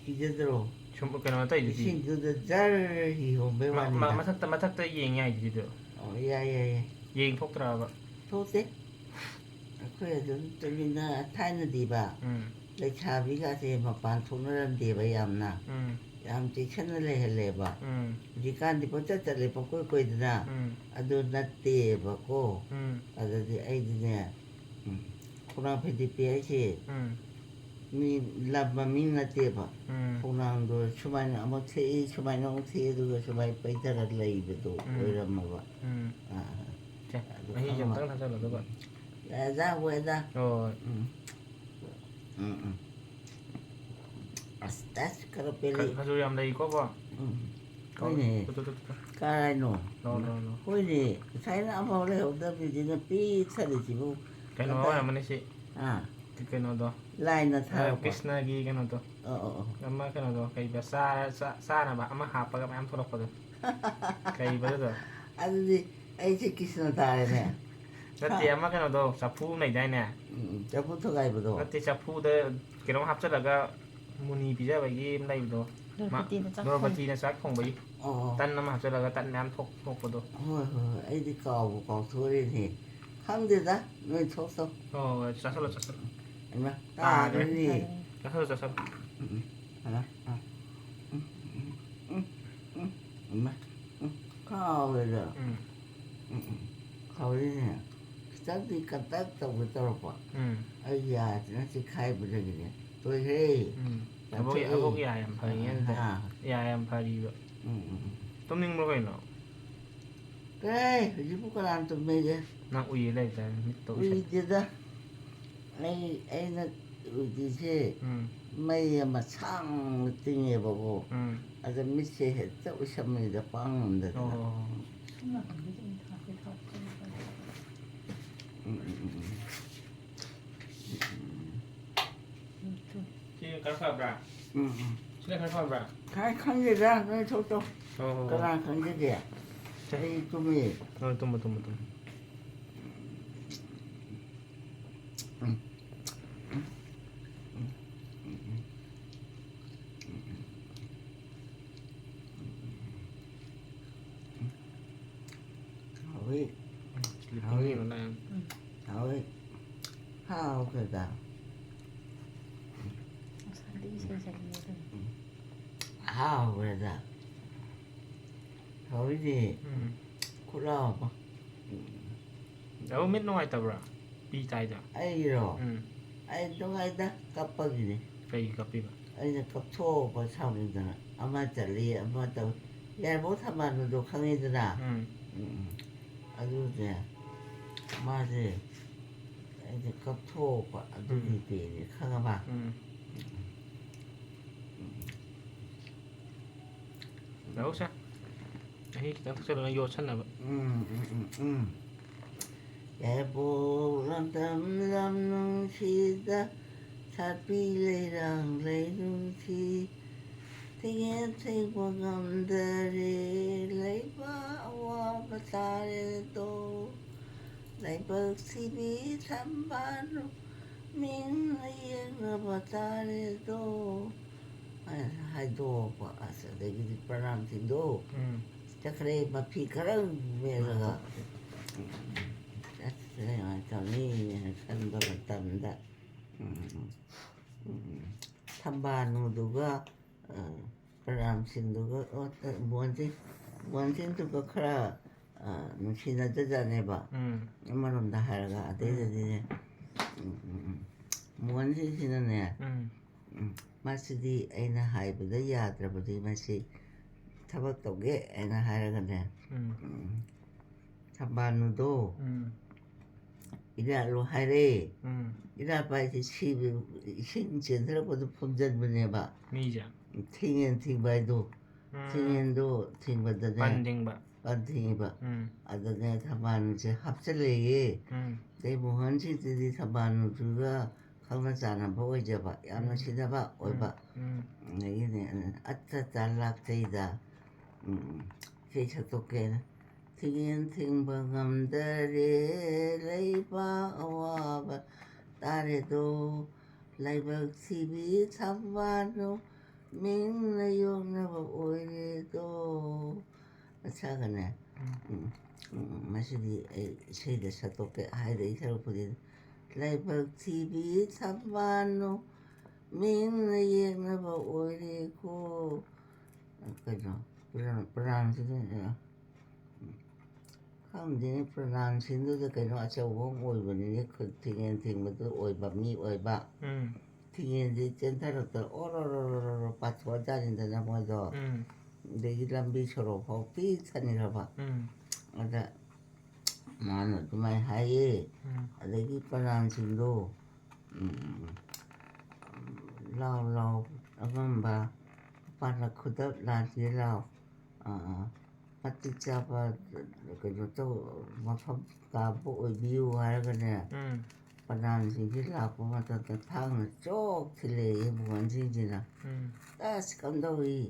S2: 기제대로
S3: 좀 그냥 또 이제
S2: 신주도 잘 이용 배워니
S3: 마탁다 얘기야 이제도.
S2: 야야야
S3: 얘기 속 들어봐.
S2: 속대 그래 좀 들리나 타는 디바 내 차비가 제막 반통을 디바 얌나 얌지 채널에 헬레바 지간디 버쩌쩌레 버고 거이드나 아도 나띠 버고 아도디 아이디네 코랑 페디피아시 미 라바 민나띠 바 코랑도 추마이 아무 테 추마이노 테도 추마이 빠이다라 레이베도 오이라마바
S3: 자, 아니 좀 땅 타자 너 봐.
S2: ra quê ra That's carapelli
S3: 가족이 안 돼, 이거 봐.
S2: cái này 까라이노.
S3: no.
S2: 호이니 차이나 아파오래 없다비지는 삐차리지고.
S3: Kano naman ni si
S2: 아
S3: kano to.
S2: 라이나 타고.
S3: Krishna gi kano to.
S2: 어어.
S3: Ama kano to kay ba sa na ba ama hapa ka am turok pa to. Kay ba to.
S2: 아들이 에이치 키스는 다 해네.
S3: Nati ama kano to sa phu này dai nè.
S2: 저부터 가이보도.
S3: Nati sa phu de kino hap sa daga muni pija ba gi lai to.
S1: เดินไปตีนจัก
S3: Dor ba ti na sak khong ba
S2: 어.
S3: tan na ma hap sa daga tan nam thok pa to.
S2: 애들 까고 소리니. 함대다. 너 쳤어.
S3: Oh, sa solo.
S2: 얼마?
S3: 아,
S2: 따르니.
S3: Sa solo.
S2: 하나. 얼마? 가오래라. 가오래네. 스타트 갔다 또 떨어봐. 아이야, 지나치 가이브적이네. 또 해.
S3: Abog ya em phơi nghe thế.
S2: 아.
S3: Ya em phơi đi vậy. Tôm ninh mua cái nó.
S2: 그래, 이쁘거나 좀 매게.
S3: Nặng uy đây là mít tổ
S2: 우리 이제다. 애는 우리지. mấy mà sang tinh nghiệp bảo 아주 밑에 했다 오셨습니다. 빵인데.
S3: Chị cắn phở ra. Chị cắn phở ra.
S2: cái khăn gì ra cái chỗ chỗ cái là khăn gì kìa cái tụi mình
S3: Tunggu.
S2: hỏi
S3: Hỏi nó đang.
S2: hỏi how cái đó how cái đó hỏi gì cô lo mà
S3: Đâu mít nó ngoài tàu ra. Pi tay ra.
S2: ai rồi ai đâu ai đó cấp bao gì
S3: Phải gặp đi mà.
S2: ai cấp thô và sao như thế nào ama trả ama tao ya bố tham ăn đồ khang như thế nào 아주 이제 맞지 이제 컵토가 아주 이제 가가
S3: Đâu sao? Đấy, chúng ta sẽ là vô sân là vậy.
S2: 예보 람담 농시다 사비레랑 레눈시 되게 태고감들이 레이바와 바타레도 레이버시비 삼바로 민하이가 바타레도 하이도 봐서 내기 바람팀도 자 그래 마피 그런 메가 저니 산도 갔답니다. 탐바누도가 바람신도가 뭔진도가 크라 누시나자자네 봐. 이만은 다 하라가 되더니 뭔진시는 마시디 아이나 하이브다 야드라버디 마시 타박 도게 아이나 하라가네. 탐바누도 이래로 하래. 이래 봐야지 신전들하고도 품전분 해봐.
S3: Ni dạ.
S2: 팅엔 팅바이도 팅엔도 팅바다네.
S3: Banding ba.
S2: 반팅이봐. 아다네 타바누 제 합설레에 내 무한시들이 타바누가 강나자나 보고 이제 봐. 야노 시다봐 오이봐. 이게 아따 달락데이다. 세차도께 팅엔 팅방감들이 레이바와 딸에도 라이브 TV 참바로 민나용나바 오이도 차가네 마시디 세대 사도께 하이데 이사로 보디 라이브 TV 참바로 민나용나바 오이고 그죠 브라운스도 함진이 프랑신도 그냥 아쳐고 오이버니 그 팅엔팅도 오이바 미 오이바 팅엔지 센터로도 오로로로로 빠져 다닌다 뭐도 내기 람비처럼 호피 산이라 봐 아다 마는 정말 하이 내기 프랑신도 라우 아밤바 빠라 크다 라지라우 ꯃꯇꯤꯛ ꯆꯥꯕ ꯀꯩꯅꯣ ꯇꯧ ꯃꯐꯝ ꯀꯥꯕ ꯑꯣꯏꯕꯤꯌꯨ ꯍꯥꯏꯔꯒꯅꯦ ꯄ꯭ꯔꯙꯥꯟꯁꯤꯡꯁꯤ ꯂꯥꯛꯄ ꯃꯇꯝꯗ ꯊꯥꯡꯅ chalk ꯊꯤꯜꯂꯛꯑꯦ ꯃꯨꯍꯟꯁꯤꯡꯁꯤꯅ ꯑꯁ ꯀꯝꯗꯧꯏ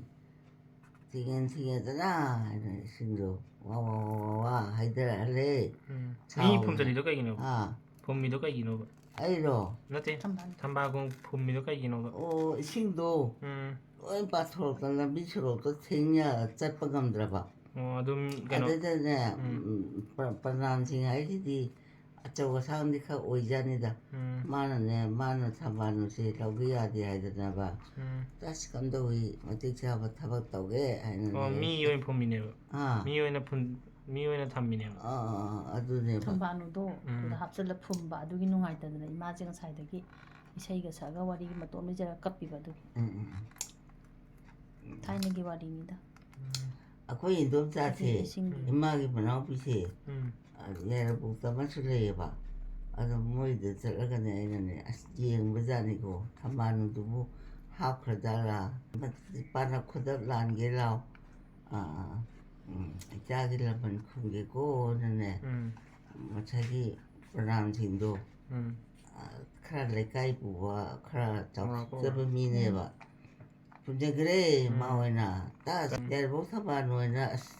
S2: ꯊꯤꯡꯉꯦꯗꯅ ꯍꯥꯏꯅ ꯏꯁꯤꯡꯗꯣ ꯋꯥ ꯋꯥ ꯋꯥ ꯋꯥ ꯋꯥ ꯍꯩꯊꯔꯛꯍꯜꯂꯦ
S3: ꯃꯤ ꯐꯨꯝꯖꯜꯂꯤꯗꯣ ꯀꯩꯒꯤꯅꯣꯕ
S2: ꯑꯥ
S3: ꯐꯨꯝꯃꯤꯗꯣ ꯀꯩꯒꯤꯅꯣꯕ
S2: ꯑꯩꯔꯣ
S3: ꯅꯠꯇꯦ
S1: ꯊꯝꯕꯥꯜ.
S3: ꯊꯝꯕꯥꯜꯒꯣꯡ ꯐꯨꯝꯃꯤꯗꯣ ꯀꯩꯒꯤꯅꯣꯕ
S2: ꯑꯣ ꯏꯁꯤꯡꯗꯣ ꯂꯣꯏ ꯄꯥꯊꯣꯔꯛꯇꯅ ꯂꯝꯕꯤ ꯁꯣꯔꯣꯛꯇ ꯆꯠꯄ ꯉꯝꯗ꯭ꯔꯕ
S3: ꯑꯣ ꯑꯗꯨꯝ ꯀꯩꯅꯣ
S2: ꯑꯗꯨꯗꯅꯦ ꯄ꯭ꯔꯙꯥꯟꯁꯤꯡ ꯍꯥꯏꯁꯤꯗꯤ ꯑꯆꯧ ꯑꯁꯥꯡꯗꯤ ꯈꯔ ꯑꯣꯏꯖꯥꯅꯤꯗ ꯃꯥꯅ ꯊꯝꯕꯥꯜꯅꯨꯁꯦ ꯂꯧꯕ ꯌꯥꯗꯦ ꯍꯥꯏꯗꯅꯕ ꯑꯁ ꯀꯝꯗꯧꯏ ꯃꯇꯤꯛ ꯆꯥꯕ ꯊꯕꯛ ꯇꯧꯒꯦ ꯍꯥꯏꯅꯅꯦ
S3: ꯑꯣ ꯃꯤ ꯑꯣꯏꯅ ꯐꯨꯝꯃꯤꯅꯦꯕ
S2: ꯑꯥ
S3: ꯃꯤ ꯑꯣꯏꯅ ꯊꯝꯃꯤꯅꯦꯕ
S2: ꯑꯗꯨꯅꯦꯕ
S1: ꯊꯝꯕꯥꯜꯅꯨꯗꯣ ꯑꯗꯨꯗ ꯍꯥꯞꯆꯤꯜꯂ ꯐꯨꯝꯕ ꯑꯗꯨꯒꯤ ꯅꯨꯡꯉꯥꯏꯇꯗꯅ ꯏꯃꯥꯁꯦ ꯉꯁꯥꯏꯗꯒꯤ ꯏꯁꯩꯒ ꯁꯛꯑꯒ ꯋꯥꯔꯤꯒꯤ ꯃꯇꯣꯟ ꯂꯩꯖꯔꯒ ꯀꯞꯄꯤꯕ ꯑꯗꯨꯒꯤ ꯊꯥꯏꯅꯒꯤ ꯋꯥꯔꯤꯅꯤꯗ
S2: ꯑꯩꯈꯣꯏ ꯏꯟꯗꯣꯝꯆꯥꯁꯦ
S1: ꯏꯁꯤꯡꯒꯤ.
S2: ꯏꯃꯥꯒꯤ ꯃꯅꯥꯎꯄꯤꯁꯦ ꯌꯥꯏꯔꯤꯄꯣꯛꯇ ꯑꯃꯁꯨ ꯂꯩꯌꯦꯕ ꯑꯗꯣ ꯃꯣꯏꯗ ꯆꯠꯂꯒꯅꯦ ꯑꯩꯅꯅꯦ ꯑꯁ ꯌꯦꯡꯕꯖꯥꯠꯅꯤꯀꯣ ꯊꯝꯕꯥꯜꯅꯨꯗꯨꯕꯨ ꯍꯥꯞꯈ꯭ꯔꯖꯥꯠꯂꯥ ꯄꯥꯅ ꯈꯨꯗꯞ ꯂꯥꯟꯒꯦ ꯂꯥꯎ ꯏꯆꯥꯒꯤ ꯂꯃꯟ ꯈꯨꯝꯒꯦꯀꯣꯅꯅꯦ ꯉꯁꯥꯏꯒꯤ ꯄ꯭ꯔꯙꯥꯟꯁꯤꯡꯗꯣ ꯈꯔ ꯂꯩꯀꯥꯏ ꯄꯨꯕ ꯈꯔ ꯆꯥꯎꯊꯣꯛꯆꯕ ꯃꯤꯅꯦꯕ ꯄꯨꯖꯈ꯭ꯔꯦ ꯃꯥ ꯑꯣꯏꯅ ꯇꯁ ꯌꯥꯏꯔꯤꯄꯣꯛ ꯊꯝꯕꯥꯜ ꯑꯣꯏꯅ ꯑꯁ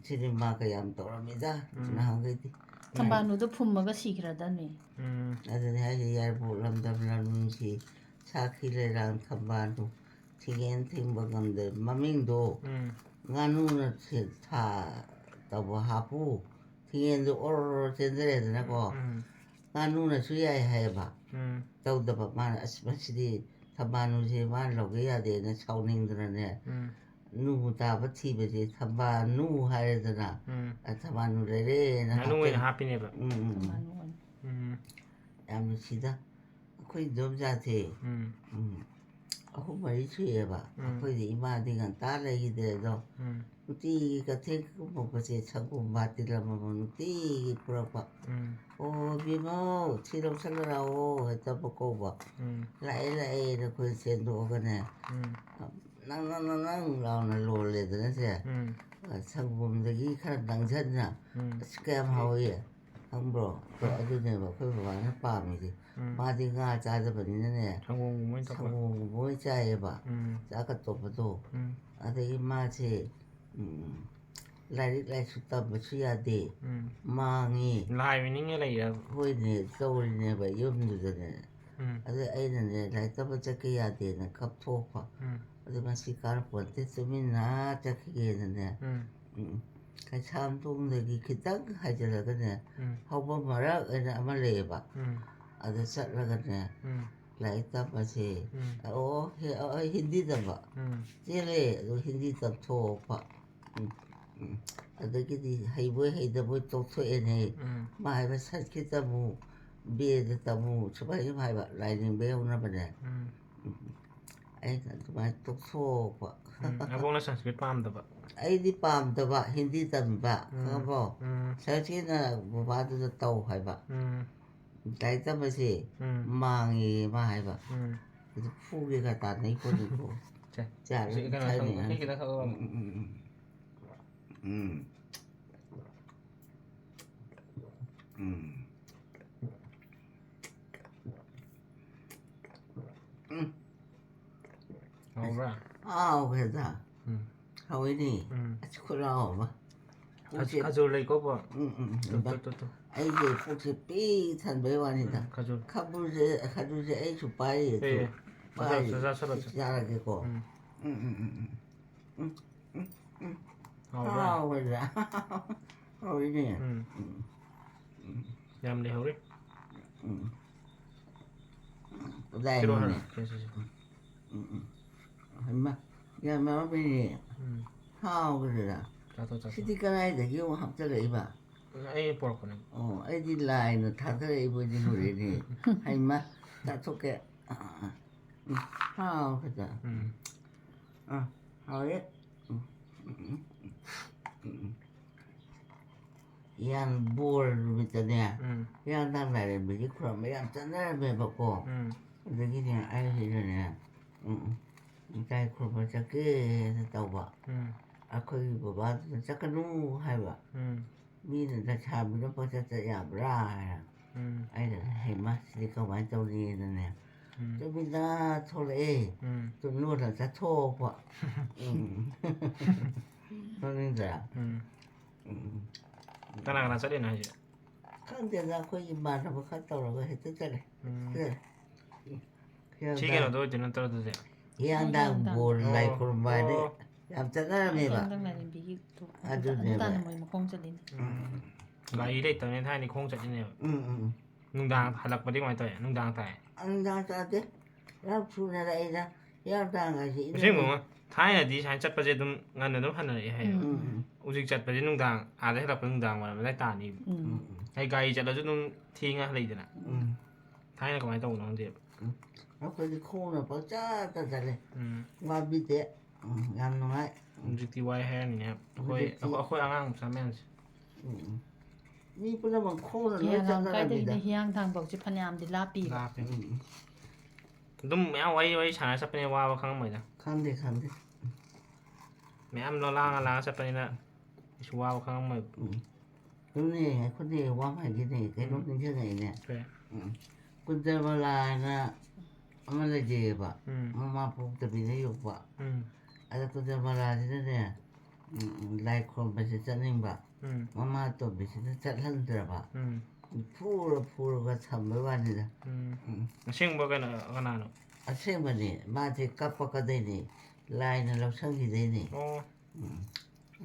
S2: ꯁꯤꯅꯦꯃꯥ ꯀꯌꯥꯝ ꯇꯧꯔꯝꯃꯤꯗ ꯅꯍꯥꯟꯈꯩꯗꯤ
S1: ꯊꯝꯕꯥꯜꯅꯨꯗꯣ ꯐꯨꯝꯃꯒ ꯁꯤꯈ꯭ꯔꯗꯝꯅꯤ
S2: ꯑꯗꯨꯅꯤ ꯍꯥꯏꯁꯦ ꯌꯥꯏꯔꯤꯄꯣꯛ ꯂꯝꯗꯝ ꯂꯝꯅꯨꯡꯁꯤ ꯁꯥꯈꯤ ꯂꯩꯔꯥꯡ ꯊꯝꯕꯥꯜꯅꯨ ꯊꯤꯡꯉꯦꯟ ꯊꯤꯡꯕ ꯉꯝꯗꯦ ꯃꯃꯤꯡꯗꯣ ꯉꯥꯅꯨꯅ ꯊꯥ ꯇꯧꯕ ꯍꯥꯞꯄꯨ ꯊꯤꯡꯉꯦꯟꯗꯣ ꯑꯣꯔ ꯆꯦꯟꯖꯔꯦꯗꯅꯀꯣ ꯉꯥꯅꯨꯅꯁꯨ ꯌꯥꯏ ꯍꯥꯏꯌꯦꯕ ꯇꯧꯗꯕ ꯃꯥꯅ ꯑꯁ ꯃꯁꯤꯗꯤ ꯊꯝꯕꯥꯜꯅꯨꯁꯦ ꯃꯥꯅ ꯂꯧꯒꯦ ꯌꯥꯗꯦꯅ ꯁꯥꯎꯅꯤꯡꯗꯅꯅꯦ ꯅꯨ ꯇꯥꯕ ꯊꯤꯕꯁꯦ ꯊꯝꯕꯥꯜꯅꯨ ꯍꯥꯏꯔꯦꯗꯅ ꯊꯝꯕꯥꯜꯅꯨ ꯂꯩꯔꯦꯅ
S3: ꯉꯥꯅꯨ ꯑꯣꯏꯅ ꯍꯥꯞꯄꯤꯅꯦꯕ
S1: ꯊꯝꯕꯥꯜꯅꯨ ꯑꯣꯏꯅ.
S2: ꯌꯥꯝ ꯅꯨꯡꯁꯤꯗ ꯑꯩꯈꯣꯏ ꯏꯗꯣꯝꯆꯥꯁꯦ ꯑꯍꯨꯝ ꯃꯔꯤ ꯁꯨꯏꯑꯦꯕ ꯑꯩꯈꯣꯏꯗꯤ ꯏꯃꯥꯗꯤ ꯉꯟꯇꯥ ꯂꯩꯈꯤꯗ꯭ꯔꯦ ꯑꯗꯣ ꯅꯨꯡꯇꯤꯒꯤ ꯀꯩꯊꯦꯜ ꯀꯨꯝꯃꯛꯄꯁꯦ ꯁꯪꯒꯣꯝ ꯕꯥꯇꯤꯟ ꯑꯃꯃꯝ ꯅꯨꯡꯇꯤꯒꯤ ꯄꯨꯔꯛꯄ ꯑꯣ ꯏꯕꯦꯝꯃꯧ ꯁꯤ ꯂꯧꯁꯜꯂ ꯂꯥꯛꯑꯣ ꯍꯦꯛꯇ ꯀꯧꯕ ꯂꯥꯛꯑꯦꯅ ꯑꯩꯈꯣꯏ ꯆꯦꯟꯗꯣꯛꯑꯒꯅꯦ ꯅꯪ ꯂꯥꯎꯅ ꯂꯣꯜꯂꯦꯗꯅꯁꯦ ꯁꯪꯒꯣꯝꯗꯒꯤ ꯈꯔ ꯅꯪꯁꯟꯅ ꯑꯁ ꯀꯌꯥꯝ ꯍꯥꯎꯏ ꯈꯪꯕ꯭ꯔꯣ ꯑꯗꯨꯅꯦꯕ ꯑꯩꯈꯣꯏ ꯕꯕꯥꯅ ꯄꯥꯝꯃꯤꯁꯦ ꯃꯥꯗꯤ ꯉꯥ ꯆꯥꯗꯕꯅꯤꯅꯅꯦ ꯁꯪꯒꯣꯝꯒꯨꯝꯕ ꯑꯣꯏꯅ ꯆꯥꯏꯌꯦꯕ ꯆꯥꯛꯀ ꯇꯣꯠꯄꯗꯣ ꯑꯗꯒꯤ ꯃꯥꯁꯦ ꯂꯥꯏꯔꯤꯛ ꯂꯥꯏꯁꯨ ꯇꯝꯕꯁꯨ ꯌꯥꯗꯦ ꯃꯥꯡꯉꯤ
S3: ꯂꯥꯏꯕꯅꯤꯡꯉ ꯂꯩꯔꯕ
S2: ꯍꯣꯏꯅꯦ ꯇꯧꯔꯤꯅꯦꯕ ꯌꯨꯝꯗꯨꯗꯅꯦ ꯑꯗꯨ ꯑꯩꯅꯅꯦ ꯂꯥꯏꯔꯤꯛ ꯇꯝꯕ ꯆꯠꯀꯦ ꯌꯥꯗꯦꯅ ꯀꯞꯊꯣꯛꯄ ꯑꯗꯨ ꯃꯁꯤ ꯀꯥꯔꯄꯣꯟꯇꯦ ꯇꯨꯃꯤꯟꯅ ꯆꯠꯈꯤꯒꯦꯅꯅꯦ ꯀꯩꯁꯥꯝꯊꯣꯡꯗꯒꯤ ꯈꯤꯇꯪ ꯍꯥꯏꯖꯤꯜꯂꯒꯅꯦ ꯍꯧꯕ ꯃꯔꯛ ꯑꯅ ꯑꯃ ꯂꯩꯌꯦꯕ ꯑꯗ ꯆꯠꯂꯒꯅꯦ ꯂꯥꯏꯔꯤꯛ ꯇꯝꯕꯁꯦ ꯍꯤꯟꯗꯤ ꯇꯝꯕ ꯆꯦꯜꯂꯦ ꯑꯗꯨ ꯍꯤꯟꯗꯤ ꯇꯝꯊꯣꯛꯄ ꯑꯗꯒꯤꯗꯤ ꯍꯩꯕꯣꯏ ꯍꯩꯇꯕꯣꯏ ꯇꯣꯛꯊꯣꯛꯑꯦꯅꯦ ꯃꯥ ꯍꯥꯏꯕ ꯁꯪꯁꯀ꯭ꯔꯤꯠ ꯇꯝꯃꯨ ꯕꯦꯗ ꯇꯝꯃꯨ ꯁꯨꯃꯥꯏꯅ ꯁꯨꯝ ꯍꯥꯏꯕ ꯂꯥꯏꯅꯤꯡꯕ ꯌꯧꯅꯕꯅꯦ ꯑꯩꯅ ꯑꯗꯨꯃꯥꯏꯅ ꯇꯣꯛꯊꯣꯛꯄ
S3: ꯑꯕꯣꯛꯅ ꯁꯪꯁꯀ꯭ꯔꯤꯠ ꯄꯥꯝꯗꯕ
S2: ꯑꯩꯗꯤ ꯄꯥꯝꯗꯕ ꯍꯤꯟꯗꯤ ꯇꯝꯕ ꯈꯪꯉꯕꯣ ꯁꯪꯁꯀ꯭ꯔꯤꯠꯅ ꯕꯕꯥꯗꯨꯗ ꯇꯧ ꯍꯥꯏꯕ ꯂꯥꯏꯔꯤꯛ ꯇꯝꯕꯁꯦ ꯃꯥꯡꯉꯦ ꯃꯥ ꯍꯥꯏꯕ ꯑꯗꯨ ꯐꯨꯒꯦꯒ ꯇꯥꯟꯅꯩ ꯄꯣꯠꯅꯤꯀꯣ
S3: ꯍꯥꯎꯕ꯭ꯔꯥ
S2: ꯍꯥꯎꯈ꯭ꯔꯦꯗ ꯍꯥꯎꯏꯅꯦ ꯑꯁ ꯈꯨꯠꯂꯥꯎ ꯑꯃ
S3: ꯈꯖꯨꯔ ꯂꯩꯀꯣꯕ
S2: ꯑꯩꯁꯦ ꯄꯨꯛꯁꯦ ꯄꯤꯛ ꯊꯟꯕꯩ ꯋꯥꯅꯤꯗ ꯈꯖꯨꯔꯁꯦ ꯑꯩꯁꯨ ꯄꯥꯏꯔꯤ ꯆꯥꯔꯒꯦꯀꯣ ꯍꯥꯎꯈ꯭ꯔꯦꯗ ꯍꯥꯎꯏꯅꯦ
S3: ꯌꯥꯝ ꯂꯩꯍꯧꯔꯤ
S2: ꯀꯗꯥꯏꯅꯣꯅꯦ ꯌꯥꯝ ꯌꯥꯎꯔꯝꯃꯤꯅꯦ ꯍꯥꯎꯈ꯭ꯔꯦꯗ ꯁꯤꯗꯤ ꯀꯗꯥꯏꯗꯒꯤ ꯑꯃꯨꯛ ꯍꯥꯞꯆꯤꯜꯂꯛꯏꯕ
S3: ꯑꯩ ꯄꯣꯔꯛꯄꯅꯦ
S2: ꯑꯣ ꯑꯩꯗꯤ ꯂꯥꯏꯅ ꯊꯥꯗꯔꯛꯏꯕꯣꯏ ꯅꯤꯡꯉꯨꯔꯦꯅꯦ ꯍꯩꯃ ꯆꯥꯊꯣꯛꯀꯦ ꯍꯥꯎꯈ꯭ꯔꯦꯗ ꯍꯥꯎꯋꯦ ꯕꯣꯔ ꯅꯨꯃꯤꯠꯇꯅꯦ ꯍꯤꯌꯥꯡꯊꯥꯡ ꯂꯥꯏꯔꯦꯝꯕꯤꯒꯤ ꯈꯨꯔꯨꯝꯕ ꯌꯥꯝ ꯆꯠꯅꯔꯝꯃꯦꯕꯀோ ꯑꯗꯒꯤꯅꯦ ꯑꯩꯁꯤꯗꯅꯦ ꯂꯥꯏ ꯈꯨꯔꯨꯝꯕ ꯆꯠꯀꯦꯅ ꯇꯧꯕ ꯑꯩꯈꯣꯏꯒꯤ ꯕꯕꯥꯗꯨꯅ ꯆꯠꯀꯅꯨ ꯍꯥꯏꯕ ꯃꯤꯅ ꯂꯩꯁꯥꯕꯤꯅ ꯄꯪꯆꯠ ꯆꯠ ꯌꯥꯕ꯭ꯔꯥ ꯍꯥꯏꯔ ꯑꯩꯅ ꯍꯩꯃ ꯁꯤꯗꯤ ꯀꯃꯥꯏꯅ ꯇꯧꯅꯤꯅꯅꯦ ꯇꯨꯃꯤꯟꯅ ꯊꯣꯛꯂꯛꯑꯦ ꯂꯣꯟꯅ ꯆꯠꯊꯣꯛꯄ ꯈꯪꯅꯤꯡꯗ꯭ꯔꯥ
S3: ꯀꯅꯥ ꯀꯅꯥ ꯆꯠꯂꯤꯅꯣ ꯍꯥꯏꯁꯦ
S2: ꯈꯪꯗꯦꯗ ꯑꯩꯈꯣꯏ ꯏꯃꯥꯟꯅꯕ ꯈꯔ ꯇꯧꯔꯒ ꯍꯦꯛꯇ ꯆꯠꯂꯦ
S3: ꯁꯤ ꯀꯩꯅꯣꯗ ꯑꯣꯏꯗꯣꯏ ꯅꯠꯇ꯭ꯔꯣ ꯑꯗꯨꯗꯤ
S2: ꯍꯤꯌꯥꯡꯊꯥꯡ ꯕꯣꯔ ꯂꯥꯏ ꯈꯨꯔꯨꯝꯕ ꯍꯥꯏꯗꯤ ꯌꯥꯝ ꯆꯠꯅꯔꯝꯃꯦꯕ
S1: ꯍꯤꯌꯥꯡꯊꯥꯡ ꯂꯥꯏꯔꯦꯝꯕꯤꯒꯤ
S2: ꯑꯗꯨꯅꯦꯕ
S1: ꯑꯗꯨꯇꯥꯅ ꯃꯣꯏ ꯃꯈꯣꯡ ꯆꯠꯂꯤꯅꯤ
S3: ꯒꯥꯔꯤ ꯂꯩꯇꯕꯅꯤꯅ ꯊꯥꯏꯅꯗꯤ ꯈꯣꯡ ꯆꯠꯂꯤꯅꯦꯕ ꯅꯨꯡꯗꯥꯡ ꯍꯜꯂꯛꯄꯗꯤ ꯀꯃꯥꯏꯅ ꯇꯧꯋꯦ ꯅꯨꯡꯗꯥꯡ ꯇꯥꯏ
S2: ꯅꯨꯡꯗꯥꯡ ꯆꯥꯗꯦ ꯌꯥꯝ ꯊꯨꯅ ꯂꯥꯛꯏꯗ ꯍꯤꯌꯥꯡꯊꯥꯡ ꯍꯥꯏꯁꯦ
S3: ꯑꯁꯦꯡꯕ ꯊꯥꯏꯅꯗꯤ ꯁꯨꯃꯥꯏꯅ ꯆꯠꯄꯁꯦ ꯑꯗꯨꯝ ꯉꯟꯅ ꯑꯗꯨꯝ ꯍꯟꯅꯔꯛꯑꯦ ꯍꯥꯏꯌꯦꯕ
S2: ꯎꯝ
S3: ꯍꯧꯖꯤꯛ ꯆꯠꯄꯁꯦ ꯅꯨꯡꯗꯥꯡ ꯑꯥꯗ ꯍꯜꯂꯛꯄ ꯅꯨꯡꯗꯥꯡ ꯋꯥꯏꯔꯝ ꯑꯗꯥꯏ ꯇꯥꯅꯤꯕ ꯑꯩ ꯒꯥꯔꯤ ꯆꯠꯂꯁꯨ ꯑꯗꯨꯝ ꯊꯦꯡꯉ ꯍꯜꯂꯛꯏꯗꯅ ꯊꯥꯏꯅꯀꯃꯥꯏꯅ ꯇꯧꯕꯅꯣ ꯈꯪꯗꯦꯕ
S2: ꯑꯩꯈꯣꯏꯗꯤ ꯈꯣꯡꯅ ꯄꯪꯆꯠꯇ ꯆꯠꯂꯦ ꯋꯥꯕꯤꯗꯦ ꯌꯥꯝ ꯅꯨꯡꯉꯥꯏ
S3: ꯍꯧꯖꯤꯛꯇꯤ ꯋꯥꯏ ꯍꯥꯏꯔꯅꯤꯅꯦ ꯑꯩꯈꯣꯏ ꯑꯉꯥꯡ ꯃꯆꯥ ꯃꯌꯥꯝꯁꯦ
S2: ꯃꯤ ꯄꯨꯝꯅꯃꯛ ꯈꯣꯡꯅ ꯂꯣꯏ ꯆꯠꯅꯔꯝꯃꯤꯗ
S1: ꯀꯥꯏꯗꯒꯤꯅ ꯍꯤꯌꯥꯡꯊꯥꯡꯐꯥꯎꯁꯦ ꯐꯅꯌꯥꯝꯗꯤ ꯂꯥꯞꯄꯤꯕ
S3: ꯂꯥꯞꯄꯦ ꯑꯗꯨꯝ ꯃꯌꯥꯝ ꯋꯥꯔꯤ ꯁꯥꯟꯅꯔ ꯆꯠꯄꯅꯤꯅ ꯋꯥꯕ ꯈꯪꯉꯝꯃꯣꯏꯗ
S2: ꯈꯪꯗꯦ
S3: ꯃꯌꯥꯝ ꯂꯥꯡꯉ ꯆꯠꯄꯅꯤꯅ ꯀꯩꯁꯨ ꯋꯥꯕ ꯈꯪꯉꯝꯃꯣꯏꯕ
S2: ꯑꯗꯨꯅꯦ ꯑꯩꯈꯣꯏꯗꯤ ꯋꯥꯃꯥꯏꯒꯤꯅꯦ ꯀꯩꯅꯣꯝ ꯅꯤꯡꯁꯤꯡꯉꯛꯏꯅꯦ
S3: ꯀꯩ?
S2: ꯀꯨꯟꯖꯔꯃꯂꯥꯅ ꯑꯃ ꯂꯩꯖꯩꯑꯕ ꯃꯃꯥ ꯄꯣꯛꯇꯕꯤꯗ ꯌꯣꯛꯄ ꯑꯗ ꯀꯨꯟꯖꯔꯃꯂꯥꯁꯤꯅꯅꯦ ꯂꯥꯏ ꯈꯨꯔꯨꯝꯕꯁꯦ ꯆꯠꯅꯤꯡꯕ ꯃꯃꯥ ꯑꯇꯣꯝꯕꯤꯁꯤꯅ ꯆꯠꯍꯟꯗ꯭ꯔꯕ ꯐꯨꯔꯒ ꯊꯝꯕꯩ ꯋꯥꯅꯤꯗ
S3: ꯑꯁꯦꯡꯕ ꯀꯅꯥꯅꯣ
S2: ꯑꯁꯦꯡꯕꯅꯤ ꯃꯥꯁꯦ ꯀꯞꯄꯛꯀꯗꯣꯏꯅꯤ ꯂꯥꯏꯅ ꯂꯧꯁꯟꯈꯤꯗꯣꯏꯅꯤ
S3: ꯑꯣ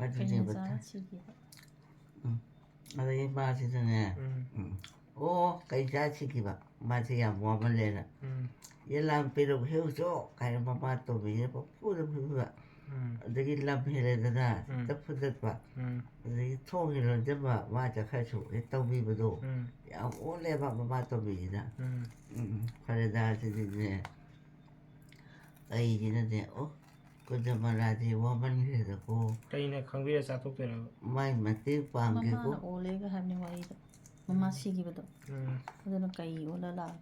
S2: ꯑꯗꯨꯅꯦꯕ ꯑꯗꯒꯤ ꯃꯥꯁꯤꯗꯅꯦ ꯀꯩ ꯆꯥꯁꯤꯈꯤꯕ ꯃꯥꯁꯦ ꯌꯥꯝ ꯋꯥꯃꯜꯂꯦꯅ ꯌꯦꯂꯥꯝ ꯄꯦꯔꯨꯛ ꯍꯦꯛꯎꯆꯣ ꯀꯥꯏꯅ ꯃꯃꯥ ꯇꯣꯝꯕꯤꯁꯤꯅ ꯄꯪꯐꯨꯗ ꯐꯨꯕꯤꯕ ꯑꯗꯒꯤ ꯂꯝ ꯍꯦꯜꯂꯦꯗꯅ ꯍꯦꯛꯇ ꯐꯨꯗꯠꯄ ꯑꯗꯒꯤ ꯊꯣꯡꯒꯤ ꯂꯣꯟꯖꯟꯕ ꯃꯥ ꯆꯠꯈ꯭ꯔꯁꯨ ꯍꯦꯛ ꯇꯧꯕꯤꯕꯗꯣ ꯌꯥꯝ ꯑꯣꯜꯂꯦꯕ ꯃꯃꯥ ꯇꯣꯝꯕꯤꯁꯤꯅ ꯐꯔꯦꯗꯥ ꯁꯤꯗꯤꯅꯦ ꯀꯩꯁꯤꯅꯅꯦ ꯀꯨꯟꯖꯔꯃꯂꯥꯁꯦ ꯋꯥꯃꯟꯈ꯭ꯔꯦꯗꯀꯣ
S3: ꯀꯩꯅ ꯈꯪꯕꯤꯔ ꯆꯥꯊꯣꯛꯇꯣꯏꯔꯕ
S2: ꯃꯥꯏ ꯃꯇꯦꯡ ꯄꯥꯡꯒꯦꯀꯣ
S1: ꯃꯃꯥꯅ ꯑꯣꯜꯂꯦꯒ ꯍꯥꯏꯕꯅꯤ ꯋꯥꯔꯤꯗ ꯃꯃꯥ ꯁꯤꯈꯤꯕꯗꯣ ꯑꯗꯨꯅ ꯀꯩ ꯑꯣꯜꯂ ꯂꯥꯛꯑꯦ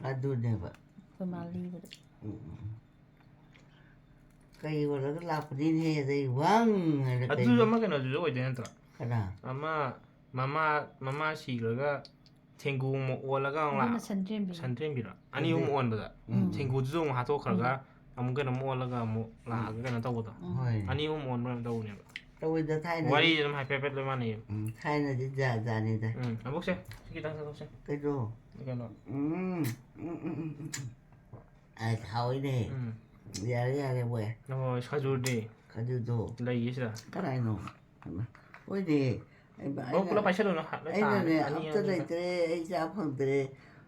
S2: ꯑꯗꯨꯅꯦꯕ
S1: ꯑꯩꯈꯣꯏ ꯃꯥ ꯂꯤꯕꯗ
S2: ꯀꯩ ꯑꯣꯜꯂꯒ ꯂꯥꯛꯄꯅꯤꯅꯦ ꯑꯗꯩ ꯋꯥꯡ ꯍꯥꯏꯅ
S3: ꯑꯗꯨ ꯑꯃ ꯀꯩꯅꯣꯗꯨꯁꯨ ꯑꯣꯏꯗꯣꯏ ꯅꯠꯇ꯭ꯔꯣ
S2: ꯀꯅꯥ
S3: ꯑꯃ ꯃꯃꯥ ꯁꯤꯈ꯭ꯔꯒ ꯊꯦꯡꯒꯨ ꯑꯃꯨꯛ ꯑꯣꯜꯂꯒ
S1: ꯑꯗꯨꯅ ꯁꯟꯗ꯭ꯔꯦꯝꯕꯤ
S3: ꯁꯟꯗ꯭ꯔꯦꯝꯕꯤꯔꯣ ꯑꯅꯤ ꯑꯍꯨꯝ ꯑꯣꯟꯕꯗ ꯊꯦꯡꯒꯨꯗꯨꯁꯨ ꯑꯃꯨꯛ ꯍꯥꯠꯇꯣꯛꯈ꯭ꯔꯒ ꯑꯃꯨꯛ ꯀꯩꯅꯣꯝ ꯑꯣꯜꯂꯒ ꯑꯃꯨꯛ ꯂꯥꯛꯑꯒ ꯀꯩꯅꯣ ꯇꯧꯕꯗꯣ
S2: ꯍꯣꯏ
S3: ꯑꯅꯤ ꯑꯍꯨꯝ ꯑꯣꯟꯕ ꯇꯧꯕꯅꯦꯕ
S2: ꯇꯧꯋꯤꯗ ꯊꯥꯏꯅꯗꯤ
S3: ꯋꯥꯔꯤꯁꯦ ꯑꯗꯨꯝ ꯍꯥꯏꯐꯦꯠ ꯂꯣꯏ ꯃꯥꯟꯅꯩꯌꯦꯕ
S2: ꯊꯥꯏꯅꯗꯤ ꯖꯥꯠ ꯖꯥꯠꯅꯤꯗ
S3: ꯑꯃꯨꯛꯁꯦ ꯈꯤꯇꯪ ꯆꯠꯊꯣꯛꯁꯦ
S2: ꯀꯩꯅꯣ
S3: ꯀꯩꯅꯣ
S2: ꯍꯥꯎꯏꯅꯦ ꯌꯥꯔꯦ ꯃꯣꯏ
S3: ꯍꯣꯏ ꯈꯖꯨꯔꯗꯤ
S2: ꯈꯖꯨꯔꯗꯣ
S3: ꯂꯩꯌꯦ ꯁꯤꯗ
S2: ꯀꯅꯥꯏꯅꯣ ꯍꯣꯏꯅꯦ
S3: ꯄꯨꯂꯞ ꯄꯥꯏꯁꯜꯂꯨꯅꯨ
S2: ꯑꯩꯅꯅꯦ ꯑꯝꯇ ꯂꯩꯇ꯭ꯔꯦ ꯑꯩ ꯆꯥ ꯐꯪꯗ꯭ꯔꯦ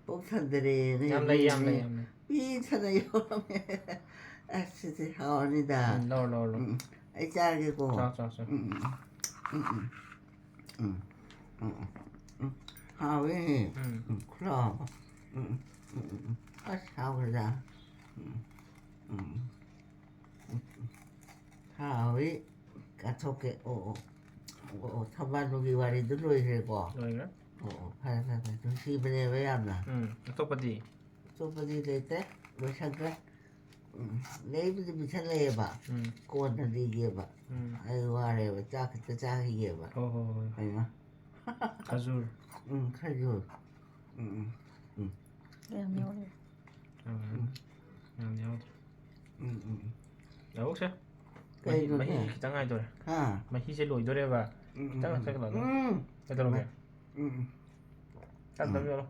S2: ꯄꯨꯛ ꯊꯟꯗ꯭ꯔꯦꯅ
S3: ꯌꯥꯝ ꯂꯩ ꯌꯥꯝ ꯂꯩ
S2: ꯄꯤꯊꯅ ꯌꯧꯔꯝꯃꯦ ꯑꯁ ꯁꯤꯗꯤ ꯍꯥꯎꯔꯅꯤꯗ
S3: ꯂꯧꯔꯣ
S2: ꯑꯩ ꯆꯥꯔꯒꯦꯀꯣ
S3: ꯆꯥꯎ
S2: ꯍꯥꯎꯋꯦ ꯈꯨꯠꯍꯥꯎ ꯑꯁ ꯍꯥꯎꯈ꯭ꯔꯦꯗ ꯍꯥꯎꯋꯤ ꯀꯥꯊꯣꯛꯀꯦ ꯊꯝꯕꯥꯜꯅꯨꯒꯤ ꯋꯥꯔꯤꯗꯨ ꯂꯣꯏꯈ꯭ꯔꯦꯀꯣ
S3: ꯂꯣꯏꯈ꯭ꯔꯦ
S2: ꯐꯔꯦ ꯅꯨꯡꯁꯤꯕꯅꯦꯕ ꯌꯥꯝꯅ
S3: ꯑꯇꯣꯞꯄꯗꯤ
S2: ꯂꯩꯇ꯭ꯔꯦ ꯂꯣꯏꯁꯟꯈ꯭ꯔꯦ ꯂꯩꯕꯨꯗꯤ ꯄꯤꯁꯜꯂꯛꯑꯦꯕ ꯀꯣꯟꯅ ꯂꯤꯒꯦꯕ ꯑꯩ ꯋꯥꯔꯦꯕ ꯆꯥꯛ ꯈꯤꯇ ꯆꯥꯈꯤꯒꯦꯕ
S3: ꯍꯣꯏ
S2: ꯑꯩꯃ
S3: ꯈꯖꯨꯔ
S2: ꯈꯖꯨꯔ
S1: ꯌꯥꯝ ꯌꯥꯎꯔꯦ
S3: ꯌꯥꯝ ꯌꯥꯎꯗ꯭ꯔꯦ ꯂꯧꯁꯦ ꯃꯍꯤ ꯈꯤꯇꯪ ꯉꯥꯏꯗꯣꯔꯦ ꯃꯍꯤꯁꯦ ꯂꯣꯏꯗꯣꯔꯦꯕ ꯈꯤꯇꯪ ꯍꯥꯞꯆꯜꯂꯒ ꯀꯩꯗꯧꯔꯒꯦ ꯇꯞ ꯌꯧꯔꯣ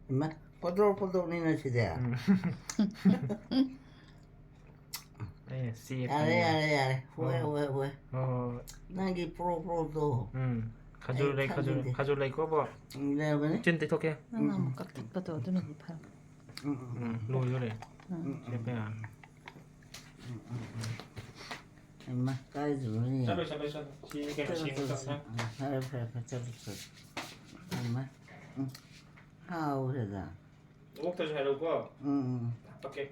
S2: 이마 꼬들꼬들이네 시대. 야래 후회. 나기 프로도.
S3: 가줄 레이 커버.
S2: 내가네.
S3: 찐 떼토케.
S1: ꯅꯪꯅ ꯑꯃꯨꯛ ꯀꯛꯊꯠꯄꯗꯣ ꯑꯗꯨꯅꯗꯤ ꯐꯔꯦ
S3: 로이도래. 셰페야.
S2: 이마 까이즈로니.
S3: 잘라. 시계가 시계가.
S2: 그래. 이마. 하우르다.
S3: 목도 잘 오고. 오케이.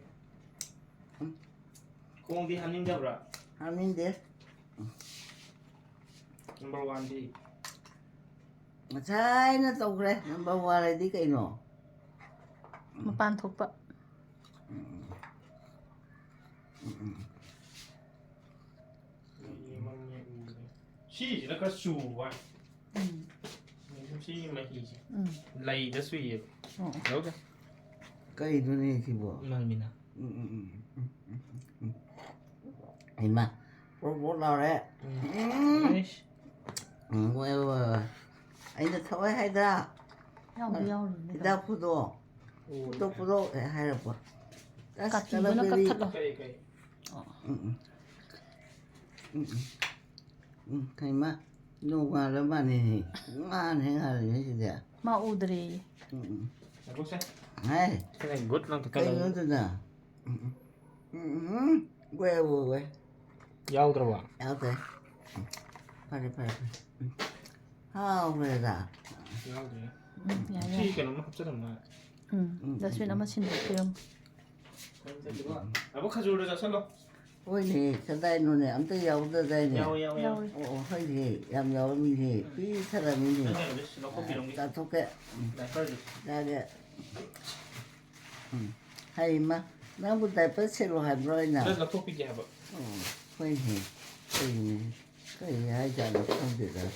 S3: 공디 한님 잡으라.
S2: 아닌데.
S3: 넘버 1디.
S2: 차이나 또 그래. 넘버 1 어디 가이노?
S1: ꯃꯄꯥꯟ ꯊꯣꯛꯄ
S3: 시지는 그 수와
S1: อืม
S3: 시 마히지
S1: อืม
S3: 레이더 수이
S1: อ๋อ
S3: 여기
S2: cây nó đi thì bỏ
S3: 말미나
S2: hình mà bố nào đấy
S3: 에이씨
S2: quay anh đã thôi hay ra
S1: เย้าเย้าเลย
S2: ra phụ đồ hay là quoi
S1: กัดกินแล้วก็คัดหรอ
S3: 까이
S2: hình mà nô qua đó mà này ngon hay là như thế nào
S1: มาอูดรี
S3: 보세
S2: hay
S3: 그냥 굿랑
S2: cây nó
S3: 덕가는
S2: thế nào quay quay
S3: 야우 들어봐
S2: áo thế phải hao về ra
S3: 야우 돼
S1: อืมอย่าอย่า
S3: 시가 너무 합쳐졌나
S1: อืมแล้วช่วยน้ำมาชิมเติม
S3: 아보카도를 살로
S2: ôi thì cái đây nó này ăn tới dầu tới đây này
S3: 야우
S1: เย้า
S2: hơi thì làm dầu mình thì phí thật là mình thì
S3: 넣고 비룡기
S2: ta thúc cái
S3: 나 빨리
S2: ra cái hay mà nó một tay bớt xe rồi rồi nào
S3: 그래서 넣고 비게 해봐
S2: hơi thì cái hai giờ nó không được rồi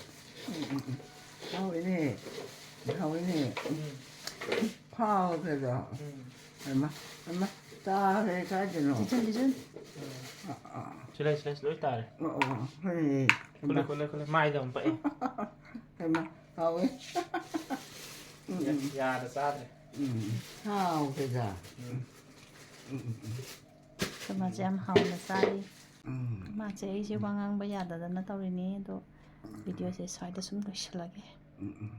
S2: hao cái này phao cái đó hay mà ta cái gì nó
S1: 디전 디전
S3: 슬라이스 넣을 따래
S2: hơi
S3: 콜레 많이 좀 빠이
S2: hay mà hao ấy
S3: 야다 싸네
S2: hao cái gì
S1: ก็มาแจมเฮาละไซมาเจอีสิวางางบะยาดะนะตอรินี้โดวิดีโอเสร็จสวยแต่ซุมลอยฉลาเก
S2: Mm-mm.